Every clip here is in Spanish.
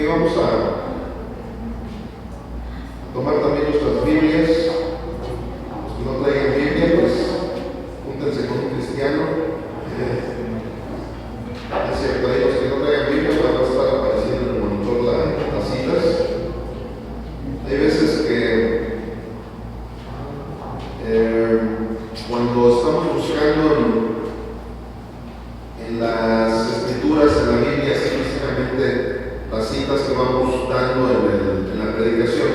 vamos a tomar también nuestras Biblias. Los que no traigan Biblia, pues júntense con un cristiano. Es cierto, los que no traigan Biblia van a estar apareciendo en el monitor las citas. Hay veces que cuando estamos buscando en las escrituras, en la Biblia, específicamente las citas que vamos dando en la predicación,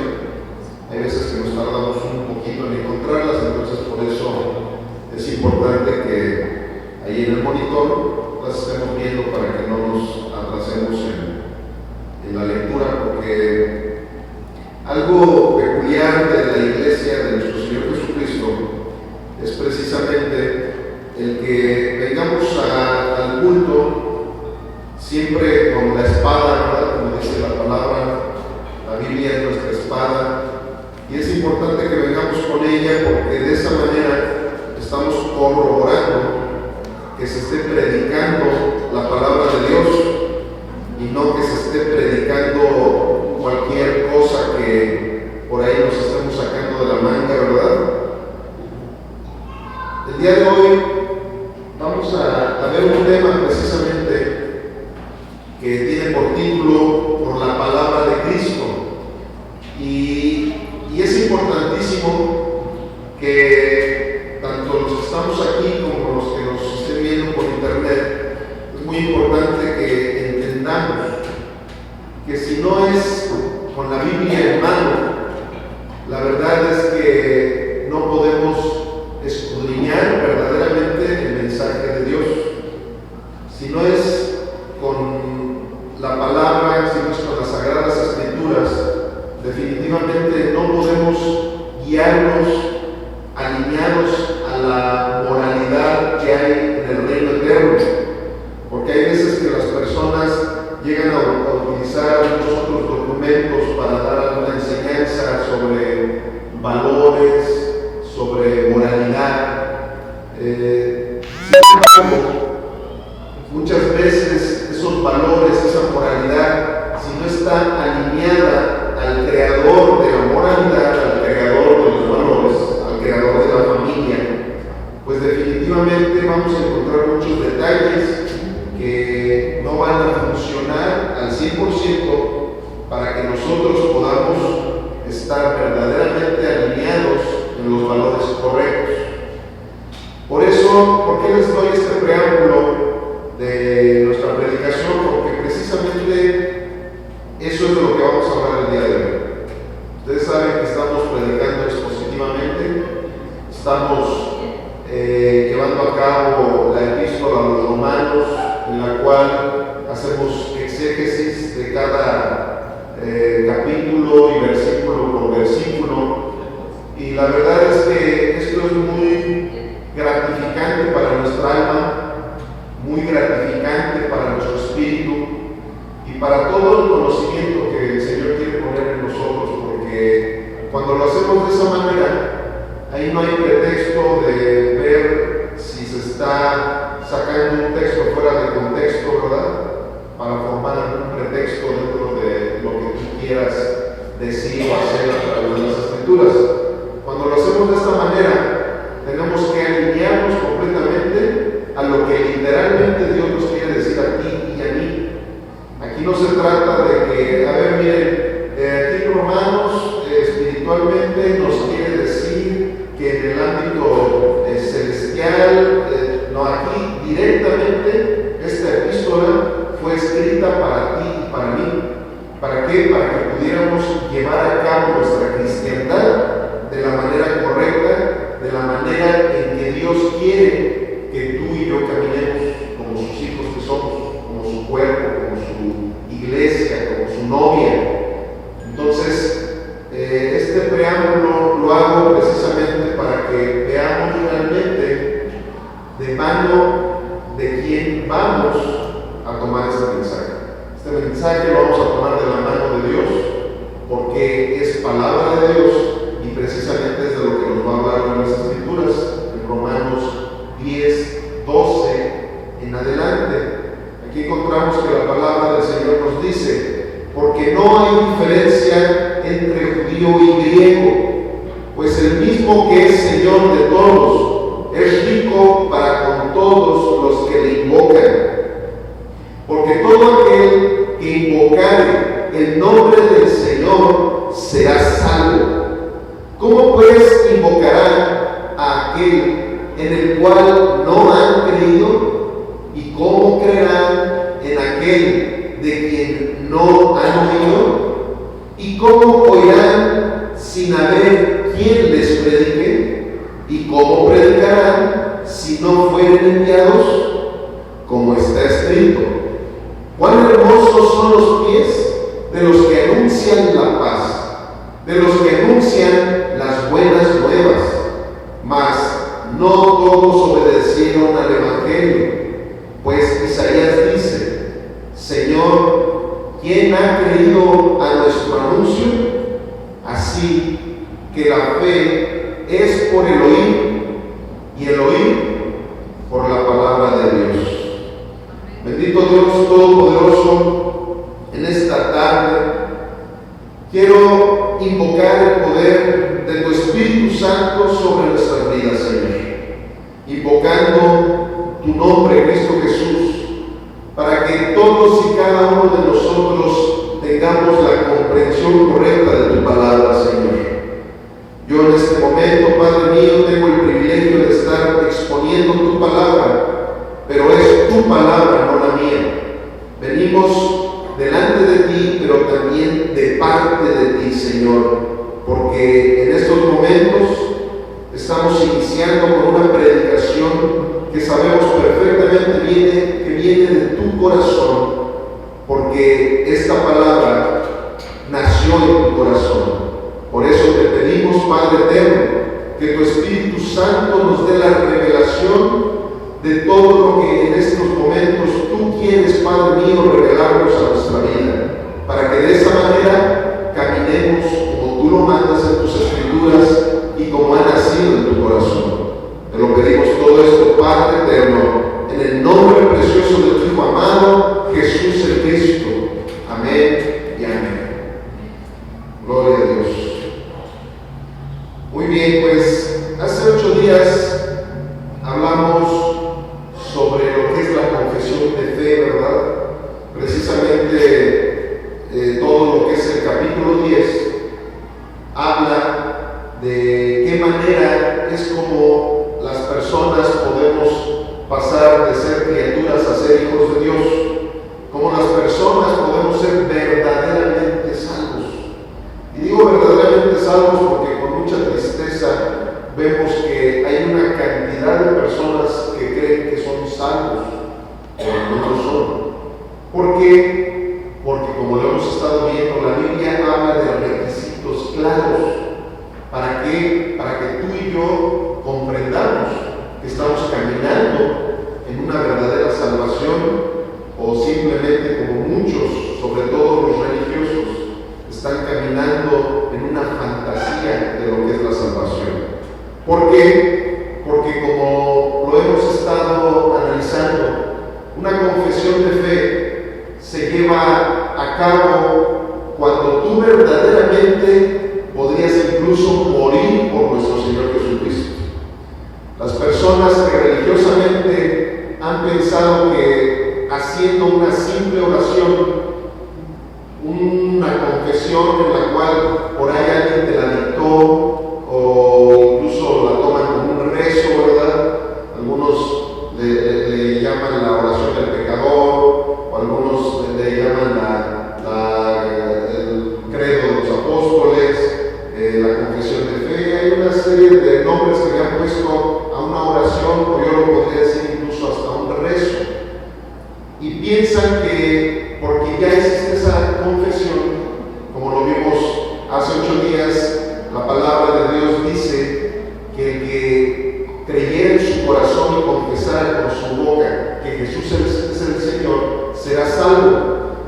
hay veces que nos tardamos un poquito en encontrarlas, entonces por eso es importante que ahí en el monitor las estemos viendo para que no nos atrasemos en la lectura, porque algo peculiar de la iglesia de nuestro Señor Jesucristo es precisamente el que vengamos al culto siempre con la espada, ¿verdad? Como dice la palabra, la Biblia es nuestra espada, y es importante que vengamos con ella porque de esa manera estamos corroborando que se esté predicando la palabra de Dios y no que se esté predicando cualquier cosa que por ahí nos estemos sacando de la manga, ¿verdad? El día de hoy vamos a ver un tema precisamente que tiene por título Por la palabra de Cristo, y es importantísimo que tanto los que estamos aquí como los que nos estén viendo por internet, es muy importante que entendamos que si no es con la Biblia en mano, la verdad es que no podemos escudriñar verdaderamente el mensaje de Dios. Si no es con la palabra, si no es con las sagradas escrituras, definitivamente no podemos guiarnos alineados a la moralidad que hay en el reino eterno, porque hay veces que las personas llegan a utilizar muchos otros documentos para dar alguna enseñanza sobre valores, sobre moralidad. Sin embargo, muchas veces esos valores, esa moralidad, si no está alineada al creador de la moralidad, al creador de los valores, al creador de la familia, pues definitivamente vamos a encontrar muchos detalles que no van a funcionar al 100% para que nosotros podamos estar verdaderamente alineados en los valores correctos. Por eso, ¿por qué les doy este preámbulo de nuestra predicación? Porque precisamente eso es de lo que vamos a hablar el día de hoy. Ustedes saben que estamos predicando expositivamente, estamos llevando a cabo la epístola a los romanos, en la cual hacemos exégesis de cada capítulo y versículo por versículo, y la verdad es que esto es muy gratificante para nuestra alma, muy gratificante para nuestro espíritu y para todo el conocimiento que el Señor quiere poner en nosotros, porque cuando lo hacemos de esa manera, ahí no hay pretexto de ver si se está sacando un texto fuera de contexto, ¿verdad? Para formar algún pretexto dentro de lo que tú quieras decir o hacer a través de las escrituras. Cuando lo hacemos de esta manera, tenemos que alinearnos completamente a lo que literalmente Dios nos quiere decir a ti y a mí. Aquí no se trata de que, a ver, miren, aquí Romanos espiritualmente nos quiere decir que en el ámbito celestial, no, aquí directamente esta epístola fue escrita para ti y para mí. ¿Para qué? Para que pudiéramos llevar a cabo nuestra cristiandad de la manera correcta, de la manera en que Dios quiere que tú y yo caminemos como sus hijos que somos, como su cuerpo, como su iglesia, como su novia. Entonces, este preámbulo lo hago precisamente para que veamos realmente de mano de quién vamos a tomar este mensaje. Este mensaje lo vamos a tomar de la mano de Dios, porque es palabra de Dios y precisamente es de lo que nos va a hablar en las escrituras, en Romanos 10, 12 en adelante. Aquí encontramos que la palabra del Señor nos dice porque no hay diferencia entre judío y griego, pues el mismo que es Señor de todos es rico para con todos los que le invocan. Porque todo aquel que invocare el nombre del Señor será salvo. ¿Cómo pues invocarán a aquel en el cual no han creído? ¿Y cómo creerán en aquel de quien no han oído? ¿Y cómo oirán sin haber quien les predique? ¿Y cómo predicarán si no fueren enviados? Como está escrito: cuán hermosos son los pies de los que anuncian la paz, de los que anuncian las buenas nuevas. Mas no todos obedecieron al Evangelio. Pues Isaías dice: Señor, ¿quién ha creído a nuestro anuncio? Así que la fe es por el oír, y el oír por la palabra de Dios. Bendito Dios Todopoderoso, en esta tarde quiero invocar el poder de tu Espíritu Santo sobre nuestras vidas, Señor. Invocando tu nombre, Cristo Jesús, para que todos y cada uno de nosotros tengamos la comprensión correcta de tu palabra, Señor. Yo en este momento, Padre mío, tengo el privilegio de estar exponiendo tu palabra, pero es tu palabra, no la mía. Venimos delante de ti, pero también de parte de ti, Señor, porque en estos momentos estamos iniciando con una predicación que sabemos perfectamente que viene de tu corazón, porque esta palabra nació en tu corazón. Por eso te pedimos, Padre eterno, que tu Espíritu Santo nos dé la revelación de todo lo que en estos momentos tú quieres, Padre mío, revelarnos a nuestra vida, para que de esa manera caminemos como tú lo mandas en tus Escrituras y como ha nacido en tu corazón. Te lo pedimos todo esto, Padre eterno, en el nombre precioso de tu Hijo amado, Jesús el Cristo. Amén y amén. Gloria a Dios. Muy bien, pues hace 8 días hablamos sobre lo que es la confesión de fe, ¿verdad? Precisamente todo lo que es el capítulo 10 habla de qué manera es como las personas podemos pasar de ser criaturas a ser hijos de Dios, como las personas podemos ser verdaderamente salvos. Y digo verdaderamente salvos porque con mucha tristeza vemos que hay una cantidad de personas que creen que son salvos, pero no lo son. ¿Por qué? Porque como lo hemos estado viendo, la Biblia habla de requisitos claros. ¿Para qué? Para que tú y yo comprendamos que estamos caminando en una verdadera salvación, o simplemente como muchos, sobre todo los religiosos, están caminando en una fantasía de lo que es la salvación. ¿Por qué? Porque como lo hemos estado analizando, una confesión de fe se lleva a cabo cuando tú verdaderamente podrías incluso morir por nuestro Señor Jesucristo. Las personas que religiosamente han pensado que haciendo una simple oración, una confesión en la cual por ahí alguien te la dictó, o incluso la toman como un rezo, ¿verdad? Algunos le llaman la oración del pecador, o algunos le llaman el credo de los apóstoles, la confesión de fe. Hay una serie de nombres que le han puesto a una oración, o yo lo podría decir incluso hasta un rezo, y piensan que porque ya existe esa confesión, como lo vimos hace 8 días, la palabra de Dios dice que el que creyera en su corazón y confesara con su boca que Jesús es el Señor, será salvo.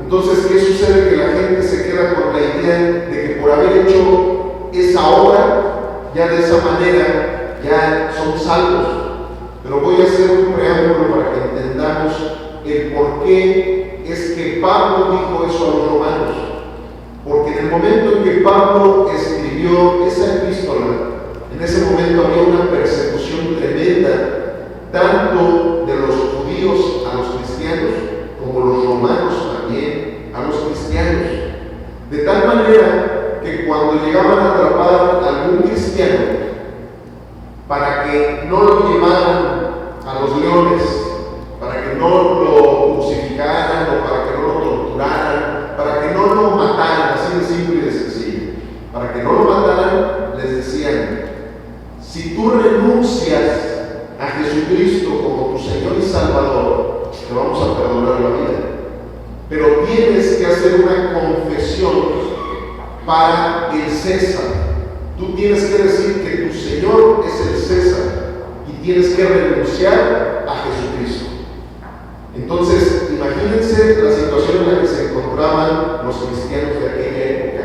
Entonces, ¿qué sucede? Que la gente se queda con la idea de que por haber hecho esa obra, ya de esa manera, ya son salvos. Pero voy a hacer un preámbulo para que entendamos el por qué es que Pablo dijo eso a los romanos. momento en que Pablo escribió esa epístola, en ese momento había una persecución tremenda, tanto de los judíos a los cristianos, como los romanos también a los cristianos. De tal manera que cuando llegaban a atrapar a algún cristiano, para que no lo llevaran a los leones, para que no lo crucificaran o para que no lo torturaran, para que no lo mataran, así de simple y de sencillo, para que no lo mataran, les decían: si tú renuncias a Jesucristo como tu Señor y Salvador, te vamos a perdonar la vida, pero tienes que hacer una confesión para el César. Tú tienes que decir que tu Señor es el César y tienes que renunciar a Jesucristo. Entonces, imagínense la situación en la que se encontraban los cristianos de aquella época.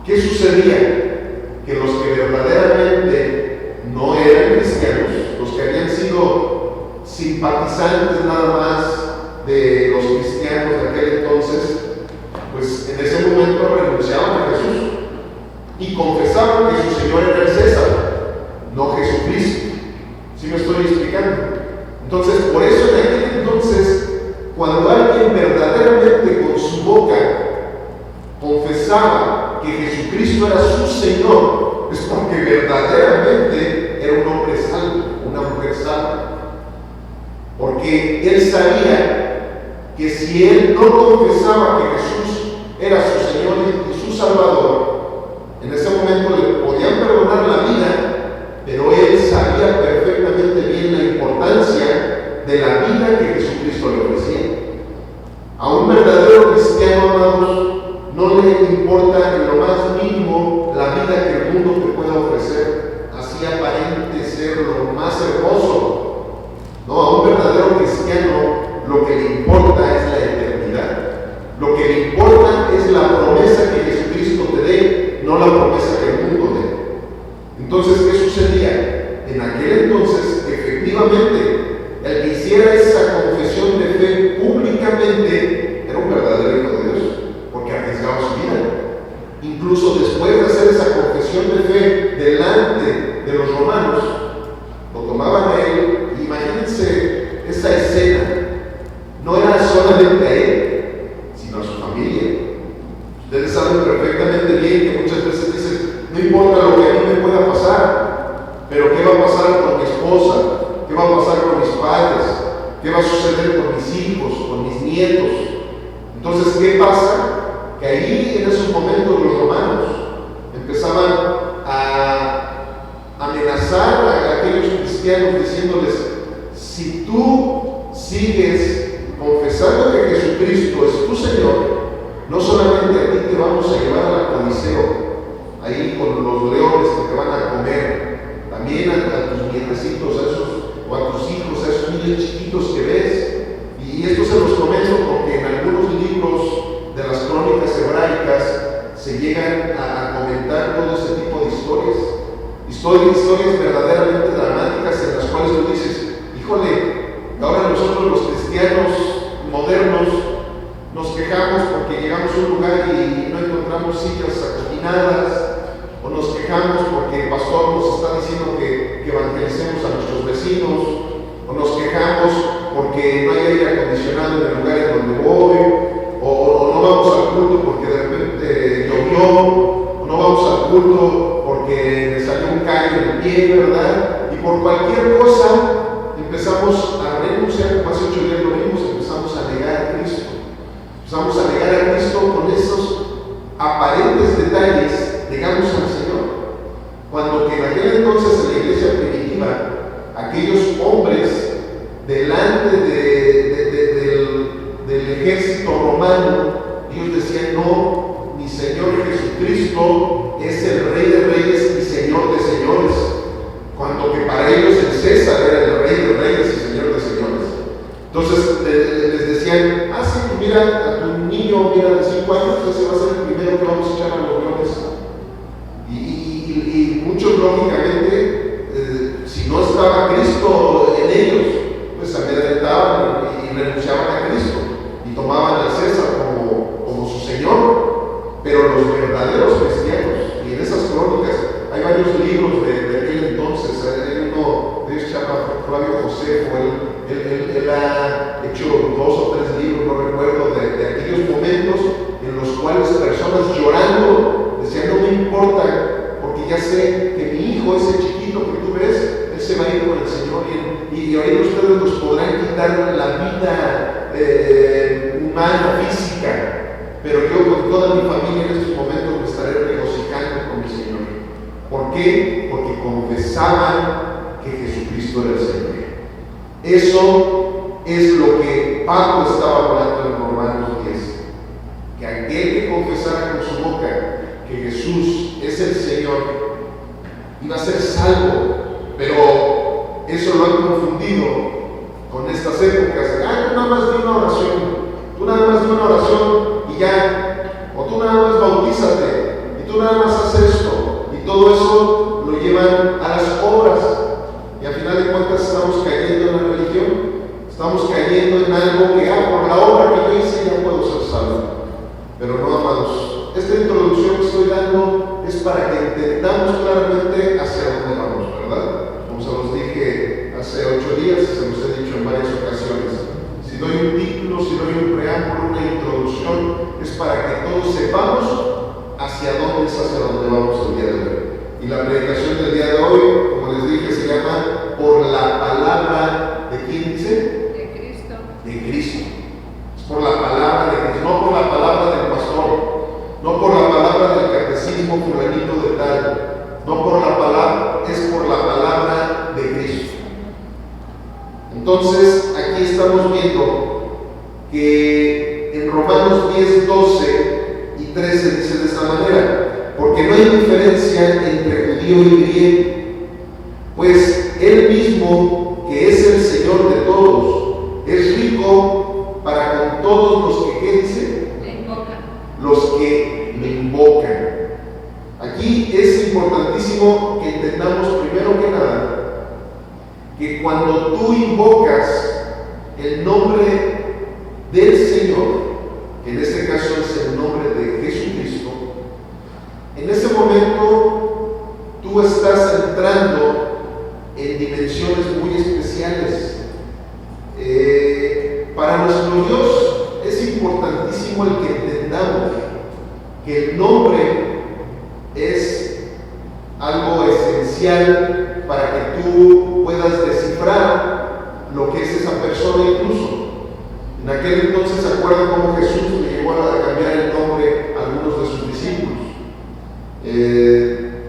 ¿Qué sucedía? Que los que verdaderamente no eran cristianos, los que habían sido simpatizantes nada más de los cristianos de aquel entonces, pues en ese momento renunciaban a Jesús y confesaban que su Señor era el César, no Jesucristo. ¿Sí me estoy explicando? Entonces, por eso en aquel entonces, cuando alguien verdaderamente con su boca confesaba que Jesucristo era su Señor, es porque verdaderamente era un hombre salvo, una mujer salva. Porque él sabía que si él no confesaba que Jesús era su Señor y su Salvador, en ese momento le podían perdonar la vida, pero él sabía perfectamente bien la importancia de la vida que Jesucristo le ofrecía. A un verdadero cristiano, amados, no le importa en lo más mínimo la vida que el mundo te pueda ofrecer, así aparente ser lo más hermoso. No, a un verdadero cristiano lo que le importa es la eternidad. Lo que le importa es la promesa que Jesucristo te dé, no la promesa que el mundo dé. Entonces, ¿qué sucedía? En aquel entonces, efectivamente, el que hiciera esa confesión de fe públicamente era un verdadero hijo de Dios, porque arriesgaba su vida. Incluso después de hacer esa confesión de fe delante de los romanos, lo tomaban a él. Imagínense esa escena. No era solamente a él, sino a su familia. Ustedes saben perfectamente bien que muchas veces dicen: no importa lo que a mí me pueda pasar, pero ¿qué va a pasar con mi esposa? ¿Qué va a pasar con mis padres? ¿Qué va a suceder con mis hijos, con mis nietos? Entonces, ¿qué pasa? Que ahí en esos momentos los romanos empezaban a amenazar a aquellos cristianos diciéndoles: si tú sigues confesando que Jesucristo es tu Señor, no solamente a ti te vamos a llevar al Coliseo, ahí con los leones que te van a comer, también a tus nietecitos, o a tus hijos, a esos niños chiquitos que ves. Y esto se los comento porque en algunos libros de las crónicas hebraicas se llegan a comentar todo ese tipo de historias verdaderamente dramáticas, en las cuales tú dices: híjole, ahora nosotros los cristianos modernos nos quejamos porque llegamos a un lugar y no encontramos sillas acoginadas, o nos quejamos porque el pastor nos está diciendo que evangelicemos a nuestros vecinos, o nos quejamos porque no hay aire acondicionado en el lugar en donde voy, o no vamos al culto porque de repente llovió, o no vamos al culto porque me salió un callo en el pie, ¿verdad? Y por cualquier cosa empezamos a renunciar. Como hace 8 días lo vimos, empezamos a negar a Cristo. Empezamos a negar a Cristo con esos aparentes detalles, negamos al Señor. Cuando que en aquel entonces en la iglesia primitiva, aquellos hombres delante del ejército romano, ellos decían: no, mi Señor Jesucristo es el Rey de Reyes y Señor de Señores. Cuando que para ellos el César era el Rey de Reyes y Señor de Señores. Entonces les decían: ah, sí, mira, a tu niño, mira, de 5 años, ese va a ser el primero que vamos a echar a los leones. Y muchos, lógicamente, si no estaba Cristo en ellos, pues se amedrentaban y renunciaban a Cristo y tomaban al César como su Señor. Pero los verdaderos cristianos. Y en esas crónicas hay varios libros de aquel entonces. Hay uno de ellos se llama Flavio Josefo. Él ha hecho 2 o 3 libros, no recuerdo, de aquellos momentos en los cuales personas llorando decían: no me importa, porque ya sé que mi hijo, ese chiquito que tú ves, él se va a ir con el Señor, y ahorita ustedes nos podrán quitar la vida humana, física, pero yo con toda mi familia en estos momentos me estaré regocijando con mi Señor. ¿Por qué? Porque confesaban que Jesucristo era el Señor. Eso es lo que Pablo estaba hablando en Romanos 10, que aquel que confesara con su boca que Jesús es el Señor iba a ser salvo. Pero eso lo han confundido con estas épocas. Tú nada más di una oración, tú nada más di una oración y ya, o tú nada más bautízate, y tú nada más haces esto, y todo eso lo llevan a las obras, y al final de cuentas estamos cayendo en la religión, estamos cayendo en algo que por la obra que yo hice ya puedo ser salvo. Pero no, amados, esta introducción que estoy dando es para que entendamos claramente hacia dónde vamos, ¿verdad? Como se los dije hace 8 días, se los he dicho en varias ocasiones. Si doy un título, si doy un preámbulo, una introducción, es para que todos sepamos hacia dónde vamos el día de hoy. Y la predicación del día de hoy, como les dije, se llama Por la palabra ¿de quién dice? De Cristo. De Cristo. Es por la palabra de Cristo, no por la palabra del pastor, no por la palabra del catecismo fulanito de tal, no por la palabra, es por la palabra de Cristo. Entonces, aquí estamos viendo que en Romanos 10, 12 y 13 dice de esta manera: porque no hay diferencia entre judío y griego, pues Él mismo, que es el Señor de todos, es rico para con todos los que, ¿qué dice? Le invocan. Los que le invocan. Aquí es importantísimo que entendamos primero que nada que cuando tú invocas el nombre del Señor, que en este caso es el nombre de Jesucristo, en ese momento tú estás entrando en dimensiones muy especiales. Para nuestro Dios es importantísimo el que entendamos que el nombre es algo esencial para que tú puedas descifrar lo que es esa persona. Incluso en aquel entonces se acuerdan cómo Jesús le llegó a cambiar el nombre a algunos de sus discípulos.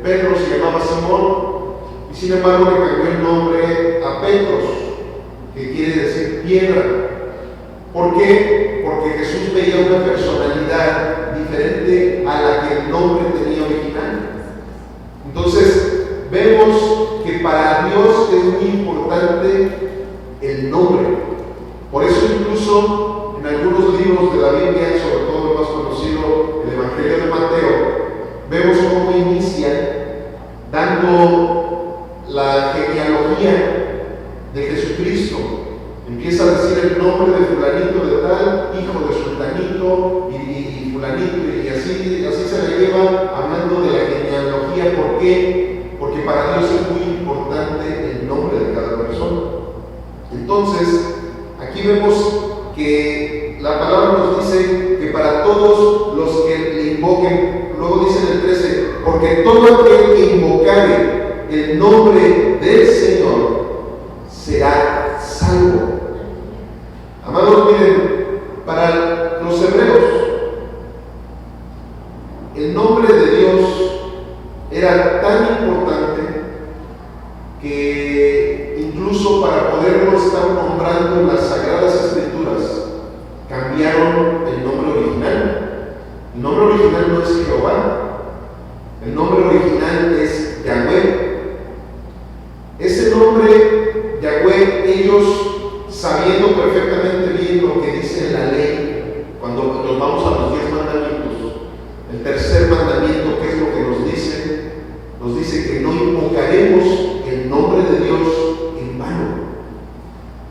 Pedro se llamaba Simón, y sin embargo le cambió el nombre a Petros, que quiere decir piedra. ¿Por qué? Porque Jesús veía una personalidad diferente a la que el nombre tenía original. Entonces vemos que para Dios es muy importante el nombre. Por eso incluso en algunos libros de la Biblia, sobre todo el más conocido, el Evangelio de Mateo, vemos cómo inicia dando la genealogía de Jesucristo. Empieza a decir el nombre de fulanito de tal, hijo de sultanito y fulanito, y así se le lleva hablando de la genealogía. ¿Por qué? Porque para Dios es muy importante el nombre de cada persona. Entonces, aquí vemos que la palabra nos dice que para todos los que le invoquen, luego dice en el 13, porque todo aquel que invocare el nombre del Señor será salvo. Amados, miren, para los hebreos, el nombre de Dios era tan importante que incluso para poderlo estar nombrando en las Sagradas Escrituras, cambiaron el nombre original. El nombre original no es Jehová, el nombre original es Yahweh. Ese nombre, Yahweh, ellos sabiendo perfectamente bien lo que dice la ley, cuando nos vamos a los 10 mandamientos, el tercer mandamiento, ¿qué es lo que nos dice? Nos dice que no invocaremos el nombre de Dios en vano.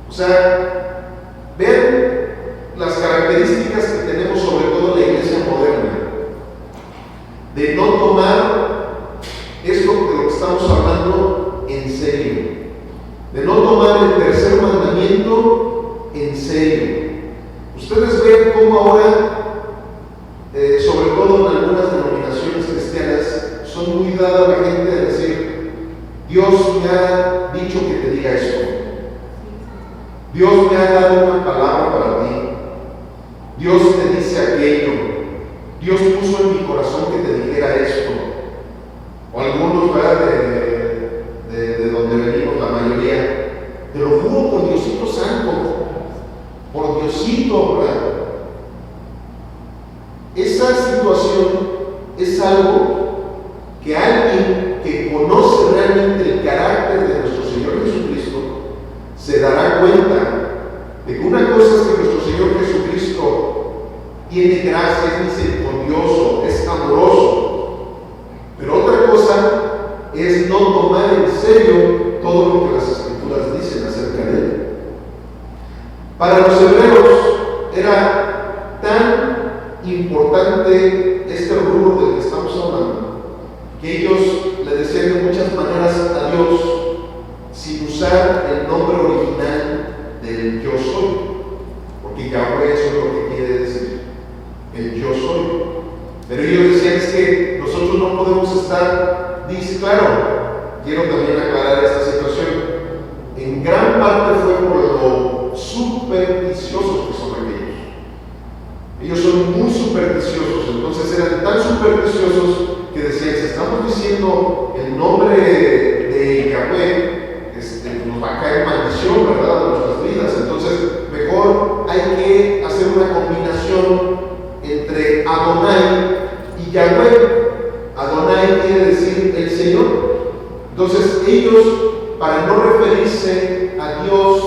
O sea, vean las características que tenemos, sobre todo la iglesia moderna. ahora, sobre todo en algunas denominaciones cristianas, son muy dadas a la gente a decir: Dios me ha dicho que te diga esto, Dios me ha dado una palabra para ti, Dios te dice aquello, Dios puso en mi corazón que te dijera esto. O algunos, ¿verdad?, de donde venimos, la mayoría, te lo juro por Diosito Santo, por Diosito, ¿verdad? Esa situación es algo que alguien que conoce realmente el carácter de nuestro Señor Jesucristo se dará cuenta de que una cosa es que nuestro Señor Jesucristo tiene gracia, es misericordioso, es amoroso, pero otra cosa es no tomar en serio todo lo que las Escrituras dicen acerca de él. Para los hebreos era tan importante este rubro del que estamos hablando que ellos le decían de muchas maneras a Dios sin usar el nombre original del yo soy, porque Yahweh eso es lo que quiere decir, el yo soy. Pero ellos decían: es que nosotros no podemos estar, dice, claro, quiero también aclarar esta situación, en gran parte fue por lo supersticiosos que son aquellos. Ellos son muy supersticiosos, entonces eran tan supersticiosos que decían: si estamos diciendo el nombre de Yahweh, nos va a caer maldición, ¿verdad?, de nuestras vidas. Entonces mejor hay que hacer una combinación entre Adonai y Yahweh. Adonai quiere decir el Señor. Entonces ellos, para no referirse a Dios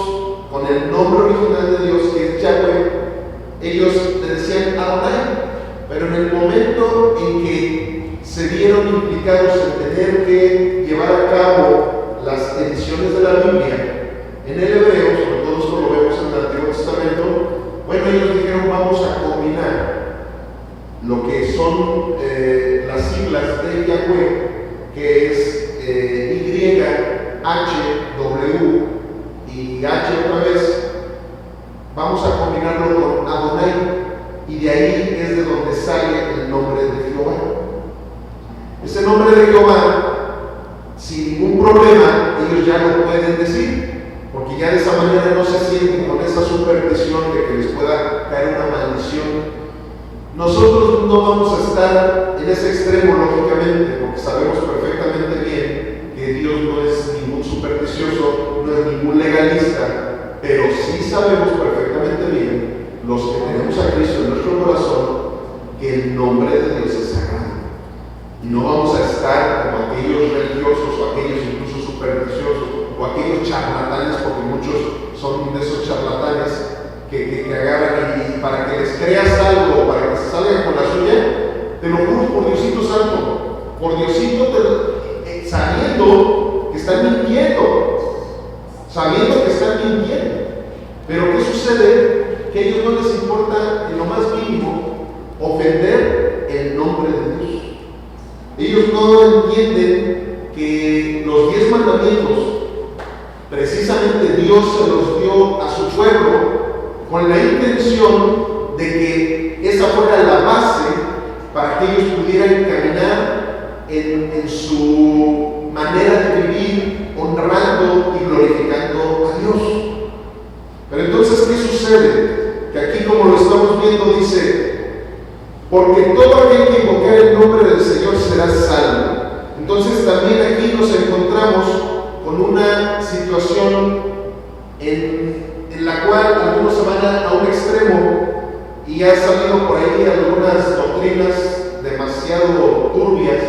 con el nombre original de Dios, que es Yahweh, ellos le decían Adonai. Pero en el momento en que se vieron implicados en tener que llevar a cabo las ediciones de la Biblia en el hebreo, sobre todo esto lo vemos en el Antiguo Testamento, bueno, ellos dijeron: vamos a combinar lo que son las siglas de Yahweh, que es Y, H, W y H otra vez, vamos a combinarlo con Adonai, y de ahí es de donde sale el nombre de Jehová. Ese nombre de Jehová, sin ningún problema, ellos ya lo pueden decir, porque ya de esa manera no se sienten con esa superstición de que les pueda caer una maldición. Nosotros no vamos a estar en ese extremo, lógicamente, porque sabemos perfectamente bien que Dios no es ningún supersticioso, no es ningún legalista, pero sí sabemos perfectamente bien, los que tenemos a Cristo en nuestro corazón, que el nombre de Dios es sagrado. Y no vamos a estar como aquellos religiosos o aquellos incluso supersticiosos o aquellos charlatanes, porque muchos son de esos charlatanes que agarran y para que les creas algo o para que se salgan con la suya, te lo juro por Diosito Santo, por Diosito, sabiendo que están mintiendo, Pero ¿qué sucede? Que a ellos no les importa en lo más mínimo ofender el nombre de Dios. Ellos no entienden que los 10 mandamientos precisamente Dios se los dio a su pueblo con la intención de que esa fuera la base para que ellos pudieran caminar en su manera de vivir, honrando y glorificando a Dios. Pero entonces, ¿qué sucede? Que aquí, como lo estamos viendo, dice: porque todo aquel que invocar el nombre del Señor será salvo. Entonces también aquí nos encontramos con una situación en la cual algunos se van a un extremo, y ha salido por ahí algunas doctrinas demasiado turbias,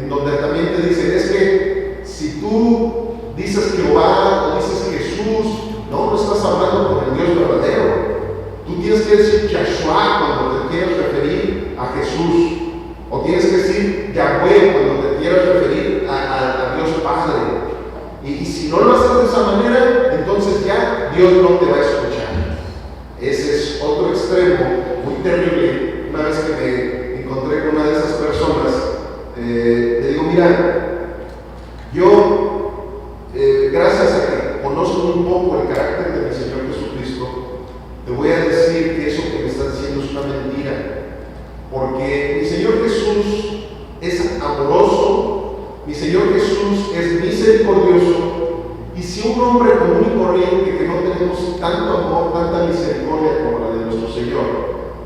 en donde también te dicen: es que si tú dices Jehová o dices Jesús, no estás hablando con el Dios verdadero. Tú tienes que decir Yahshua cuando te quieras referir a Jesús, o tienes que decir Yahweh cuando te quieras referir a Dios Padre. Y si no lo haces de esa manera, entonces ya Dios no te va a escuchar. Ese es otro extremo muy terrible. Una vez que me encontré con una de esas personas, le digo: mira, yo, gracias a que conozco un poco el carácter de mi Señor Jesucristo, te voy a decir que eso que me estás diciendo es una porque mi Señor Jesús es amoroso, mi Señor Jesús es misericordioso, y si un hombre común y corriente que no tenemos tanto amor, tanta misericordia como la de nuestro Señor.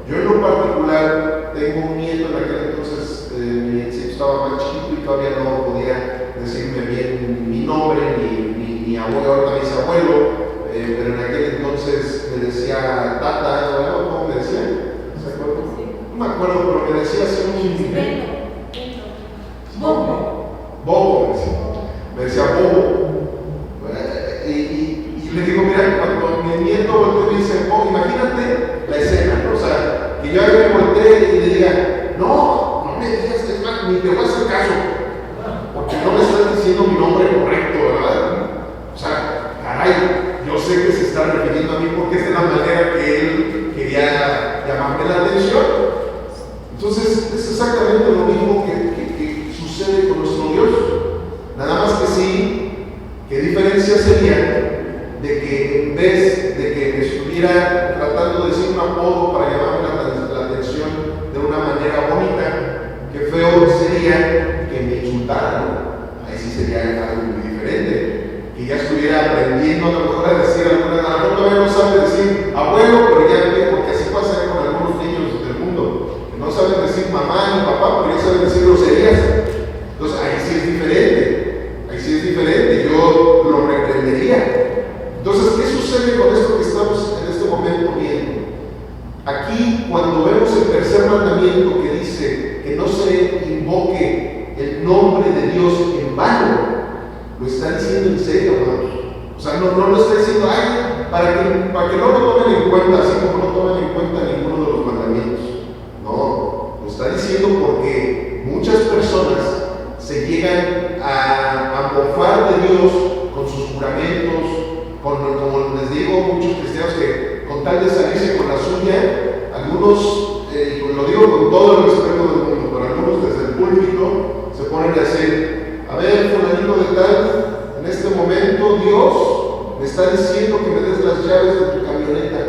Yo en lo particular tengo un nieto, en aquel entonces mi nieto estaba más chiquito y todavía no podía decirme bien mi nombre, ni abuelo, ahora me dice abuelo, pero en aquel entonces me decía tata, ¿no? ¿Cómo me decía? ¿Se acuerda? No me acuerdo, pero me decía así un... Bobo, me decía Bobo. Y le digo, mira, cuando mi nieto volteó y me dice, oh, imagínate la escena, ¿no? O sea, que yo me voltee y le diga, no me digas, es más, ni te voy a hacer caso, porque no me estás diciendo mi nombre correcto, ¿verdad? O sea, caray, yo sé que se está refiriendo a mí porque es de la manera que él quería llamarme la atención. Entonces, es exactamente lo mismo que sucede con nuestro Dios. Nada más que sí, ¿qué diferencia sería de que en vez de que me estuviera tratando de decir un apodo para llamarme la atención de una manera bonita, qué feo sería que me insultaran? Ahí sí sería algo muy diferente. Que ya estuviera aprendiendo a lo mejor a decir alguna, a lo mejor todavía no sabe decir abuelo, pero ya ve, porque así pasa con algunos niños del mundo, que no saben decir mamá ni papá, pero ya saben decir groserías. Entonces ahí sí es diferente, yo lo reprendería. Entonces, ¿qué sucede con esto que estamos en este momento viendo? Aquí, cuando vemos el tercer mandamiento que dice que no se invoque el nombre de Dios en vano, lo está diciendo en serio, hermanos. O sea, no lo está diciendo para que no lo tomen en cuenta, así como no tomen en cuenta ninguno de los mandamientos. No, lo está diciendo porque muchas personas se llegan a mofar de Dios con sus juramentos, como les digo, muchos cristianos que con tal de salirse con la suya, algunos, lo digo con todo el respeto del mundo, pero algunos desde el púlpito se ponen a decir, a ver, fulanito de tal, en este momento Dios me está diciendo que me des las llaves de tu camioneta.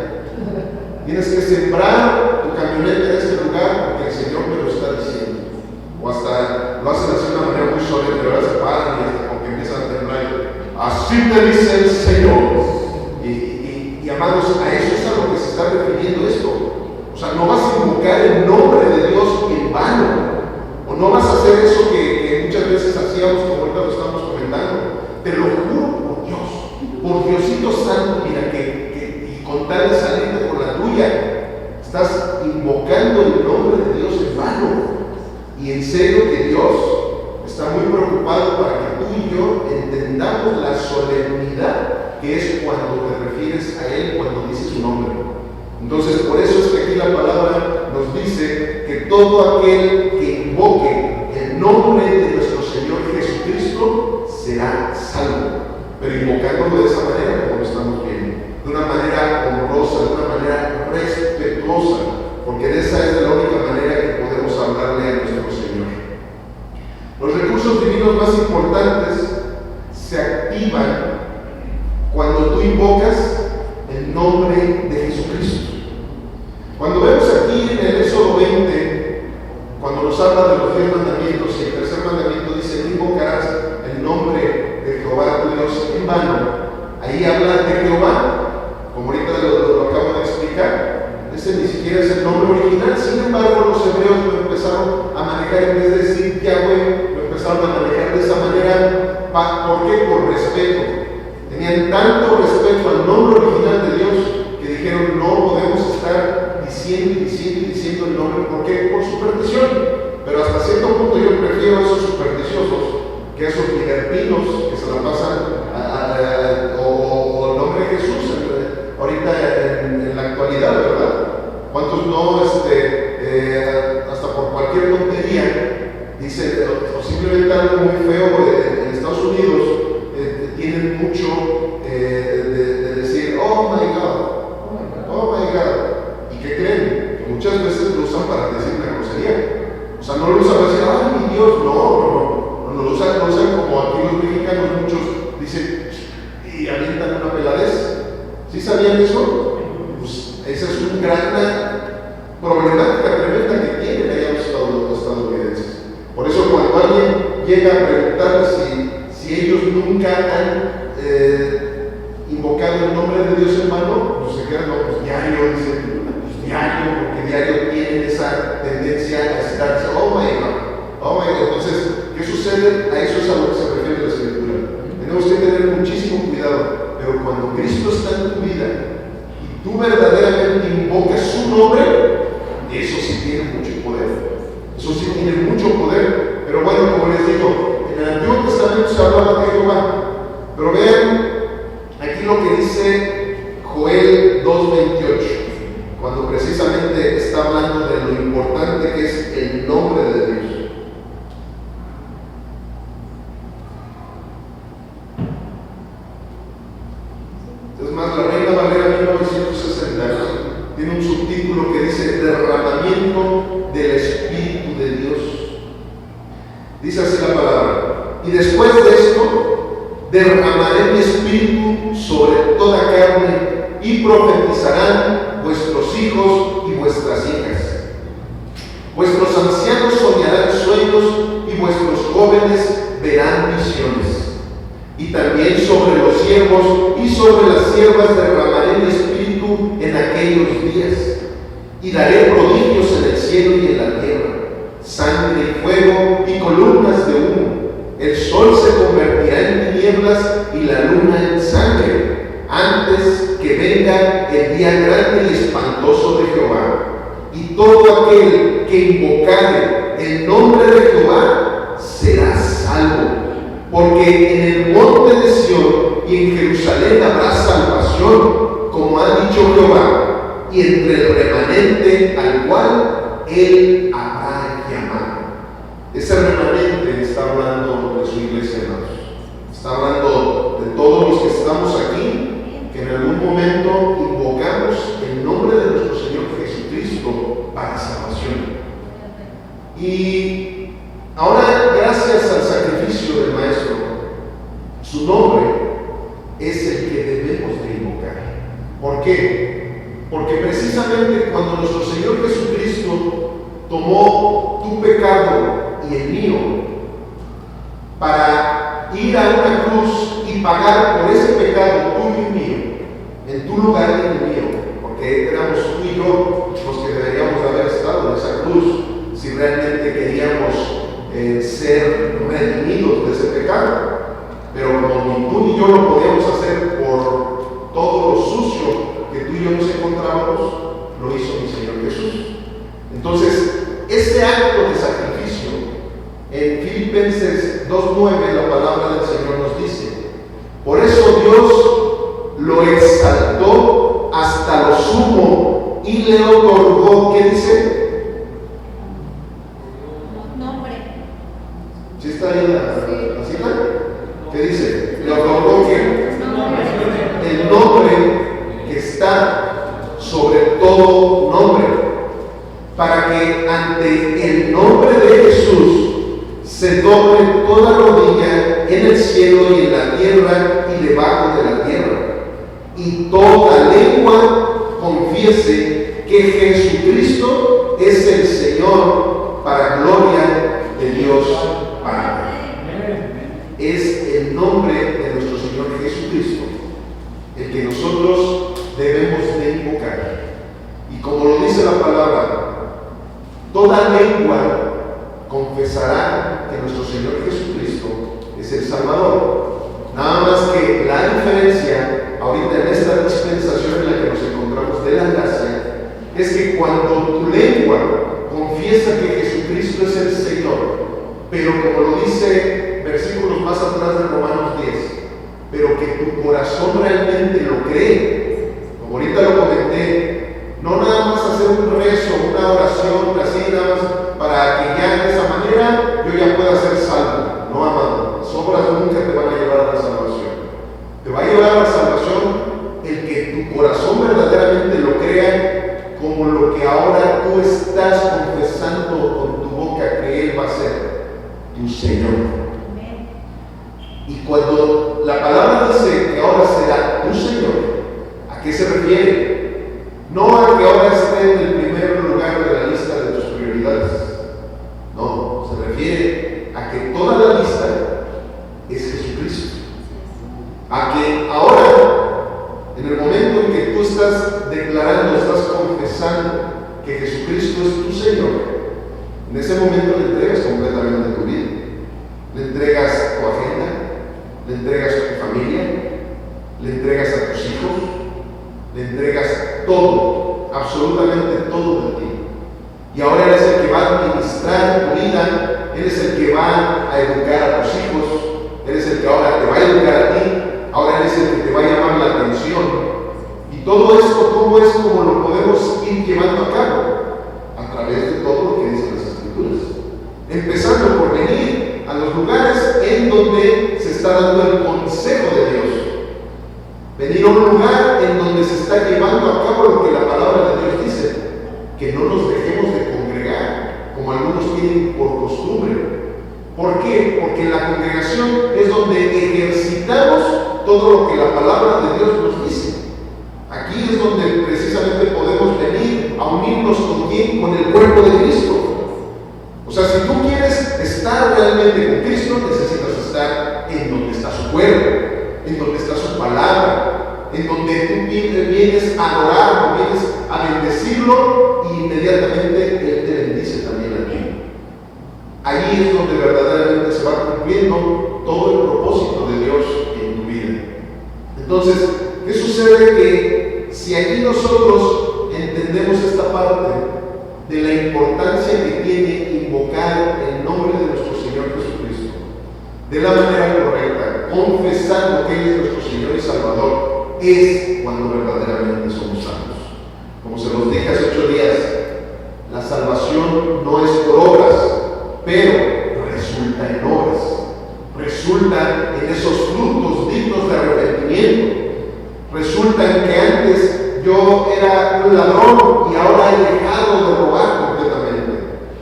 Tienes que sembrar tu camioneta en este lugar porque el Señor me lo está diciendo. O hasta lo hacen así de una manera muy solemne, pero ahora se paran y hasta como que empiezan a temblar. Así te dice el Señor. Y amados, a eso es a lo que se está refiriendo esto. O sea, no vas a invocar el nombre de Dios en vano. O no vas a hacer eso que muchas veces hacíamos, como ahorita lo estamos comentando. Te lo juro por Diosito Santo, mira, y con tal de salirte por la tuya, estás invocando el nombre de Dios en vano. Y en serio que Dios está muy preocupado para que tú y yo entendamos la solemnidad que es cuando te refieres a Él, cuando dices su nombre. Entonces, por eso es que aquí la palabra nos dice que todo aquel que invoque el nombre de nuestro Señor Jesucristo será salvo. Pero invocándolo de esa manera, como lo estamos viendo, de una manera honrosa, de una manera respetuosa, porque de esa es la única manera que podemos hablarle a nuestro Señor. Los recursos divinos más importantes se activan cuando tú invocas el nombre de Jesucristo. Cuando vemos aquí en el Éxodo 20, cuando nos habla de los 10 mandamientos, y el tercer mandamiento dice, no invocarás el nombre de Jehová tu Dios en vano, ahí habla de Jehová, como ahorita lo acabo de explicar. Ese ni siquiera es el nombre original, sin embargo los hebreos lo empezaron a manejar, en vez de decir Yahweh, lo empezaron a manejar de esa manera. ¿Por qué? Por respeto. Tenían tanto respeto al nombre original de Dios que dijeron, no podemos estar diciendo el nombre. ¿Por qué? Por superstición. Pero hasta cierto punto yo prefiero a esos supersticiosos que a esos libertinos que se la pasan o el nombre de Jesús ahorita en la actualidad, ¿verdad? ¿Cuántos no, hasta por cualquier tontería, dice, o simplemente algo muy feo en Estados Unidos, tienen mucho de decir, oh my God, ¿y qué creen? Que muchas veces lo usan para decir una grosería. O sea, no lo usan para decir, ay mi Dios, no lo usan como aquí los mexicanos, muchos dicen, y avientan una peladez. ¿Sí sabían eso? Pues esa es una gran problemática tremenda que tienen cuando alguien llega a preguntar si ellos nunca han invocado el nombre de Dios en vano, pues se quedan, no, pues diario, dicen, pues diario, porque diario tienen esa tendencia a estarse, oh my God. Entonces, ¿qué sucede? A eso es a lo que se refiere la Escritura. Tenemos que tener muchísimo cuidado, pero cuando Cristo está en tu vida y tú verdaderamente invocas su nombre, eso sí tiene mucho poder. Eso sí tiene mucho poder. Pero bueno, como les digo, en el Antiguo Testamento se hablaba de Jehová. Pero vean aquí lo que dice Joel 2:28, cuando precisamente está hablando de lo importante que es el nombre de Dios. Es más, la Reina Valera 1960 tiene un subtítulo que dice derramamiento del Espíritu de Dios. Dice así la palabra: y después de esto derramaré mi espíritu sobre toda carne, y profetizarán vuestros hijos y vuestras hijas. Vuestros ancianos soñarán sueños, y vuestros jóvenes verán visiones. Y también sobre los siervos y sobre las siervas derramaré mi espíritu en aquellos días. Y daré prodigios en el cielo y en la tierra, sangre y fuego y columnas de humo. El sol se convertirá en tinieblas y la luna en sangre, antes que venga el día grande y espantoso de Jehová. Y todo aquel que invocare el nombre de Jehová será salvo. Porque en el monte de Sión y en Jerusalén habrá salvación, como ha dicho Jehová, y entre el remanente al cual él habrá llamado. Ese remanente está hablando de su iglesia, hermanos. Está hablando de todos los que estamos aquí, que en algún momento invocamos el nombre de nuestro Señor Jesucristo para salvación. Y ahora, gracias al sacrificio del Maestro, su nombre es el que debemos de invocar. ¿Por qué? Porque precisamente cuando nuestro Señor Jesucristo tomó tu pecado y el mío para ir a una cruz y pagar por ese pecado tuyo y mío, en tu lugar y en el mío, porque éramos tú y yo los que deberíamos de haber estado en esa cruz si realmente queríamos ser redimidos de ese pecado. Pero como ni tú ni yo lo podíamos hacer por todo lo sucio que tú y yo nos encontrábamos, lo hizo mi Señor Jesús. Entonces, este acto de sacrificio, en Filipenses 2:9, la palabra del Señor nos dice: por eso Dios lo exaltó hasta lo sumo y le otorgó, ¿qué dice? ¿Sí está ahí la cita? ¿Qué dice? Le otorgó que el nombre que está sobre todo nombre, para que ante el nombre de Jesús se doble toda rodilla en el cielo y en la tierra y debajo de la tierra, y toda lengua confiese que Jesucristo es el Señor, para gloria de Dios Padre. Es el nombre de nuestro Señor Jesucristo el que nosotros debemos de invocar. Y como lo dice la palabra, toda lengua confesará que nuestro Señor Jesucristo es el Salvador. Nada más que la diferencia ahorita en esta dispensación en la que nos encontramos de la gracia es que cuando tu lengua confiesa que Jesucristo es el Señor, pero como lo dice versículos más atrás de Romanos 10, pero que tu corazón realmente lo cree, como ahorita lo comenté, no nada más hacer un rezo, una oración, así nada más, para que ya de esa manera yo ya pueda ser salvo. No, amado, las obras nunca te van a llevar a la salvación. Te va a llevar a la salvación el que tu corazón verdaderamente lo crea, como lo que ahora tú estás confesando con tu boca que Él va a ser tu Señor. Y cuando la palabra dice que ahora será tu Señor, ¿a qué se refiere? No a que ahora esté en el primer lugar de la lista de tus prioridades. No, se refiere a que Señor, en ese momento le entregas completamente tu vida. Le entregas tu agenda, le entregas tu familia, le entregas a tus hijos, le entregas todo, absolutamente todo de ti. Y ahora eres el que va a administrar tu vida, eres el que va a educar a tus hijos, eres el que ahora te va a educar a ti, ahora eres el que te va a llamar la atención. Y todo esto, ¿cómo es como lo podemos ir llevando a cabo? A través de todo lo que dicen las Escrituras. Empezando por venir a los lugares en donde se está dando el consejo de Dios. Venir a un lugar en donde se está llevando a cabo lo que la palabra de Dios dice. Que no nos dejemos de congregar, como algunos tienen por costumbre. ¿Por qué? Porque en la congregación es donde ejercitamos todo lo que la palabra de Dios nos dice. Aquí es donde precisamente podemos venir a unirnos con quién, con el cuerpo de Cristo. O sea, si tú quieres estar realmente con Cristo, necesitas estar en donde está su cuerpo, en donde está su palabra, en donde tú vienes a adorarlo, vienes a bendecirlo y inmediatamente Él te bendice también a ti. Ahí es donde verdaderamente se va cumpliendo todo el propósito de Dios en tu vida. Entonces, ¿qué sucede? Que si aquí nosotros entendemos esta parte de la importancia que tiene invocar el nombre de nuestro Señor Jesucristo de la manera correcta, confesando que Él es nuestro Señor y Salvador, es cuando verdaderamente somos salvos. Como se los dije hace 8 días, la salvación no es por obras, pero resulta en obras, resulta en esos frutos dignos de arrepentimiento, resulta en que antes yo era un ladrón y ahora he dejado de robar completamente.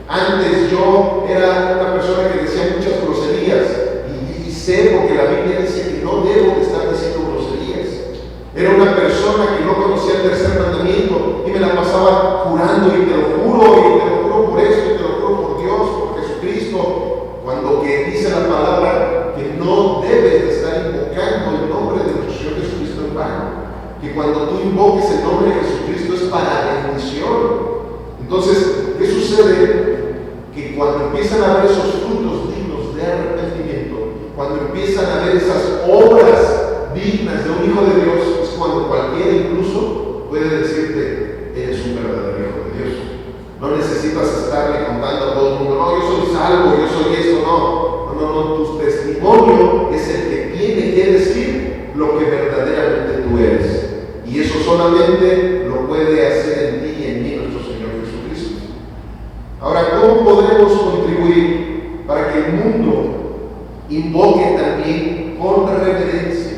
Antes yo era una persona que decía muchas groserías y sé, porque la Biblia dice que no debo de estar diciendo groserías. Era una persona que no conocía el tercer mandamiento y me la pasaba jurando, y te lo juro por esto, y te lo juro por Dios, por Jesucristo, cuando que dice la palabra que no debes de estar invocando el nombre de nuestro Señor Jesucristo en vano, que cuando tú invoques el nombre de Jesucristo es para bendición. Entonces, ¿qué sucede? Que cuando empiezan a ver esos frutos dignos de arrepentimiento, cuando empiezan a ver esas obras dignas de un hijo de Dios, es cuando cualquiera incluso puede decirte: eres un verdadero hijo de Dios. No necesitas estarle contando a todo el mundo: no, yo soy salvo, yo soy esto. No, tu testimonio es el que tiene que decir lo que verdaderamente tú eres. Y eso solamente lo puede hacer en ti y en mí nuestro Señor Jesucristo. Ahora, ¿cómo podemos contribuir para que el mundo invoque también con reverencia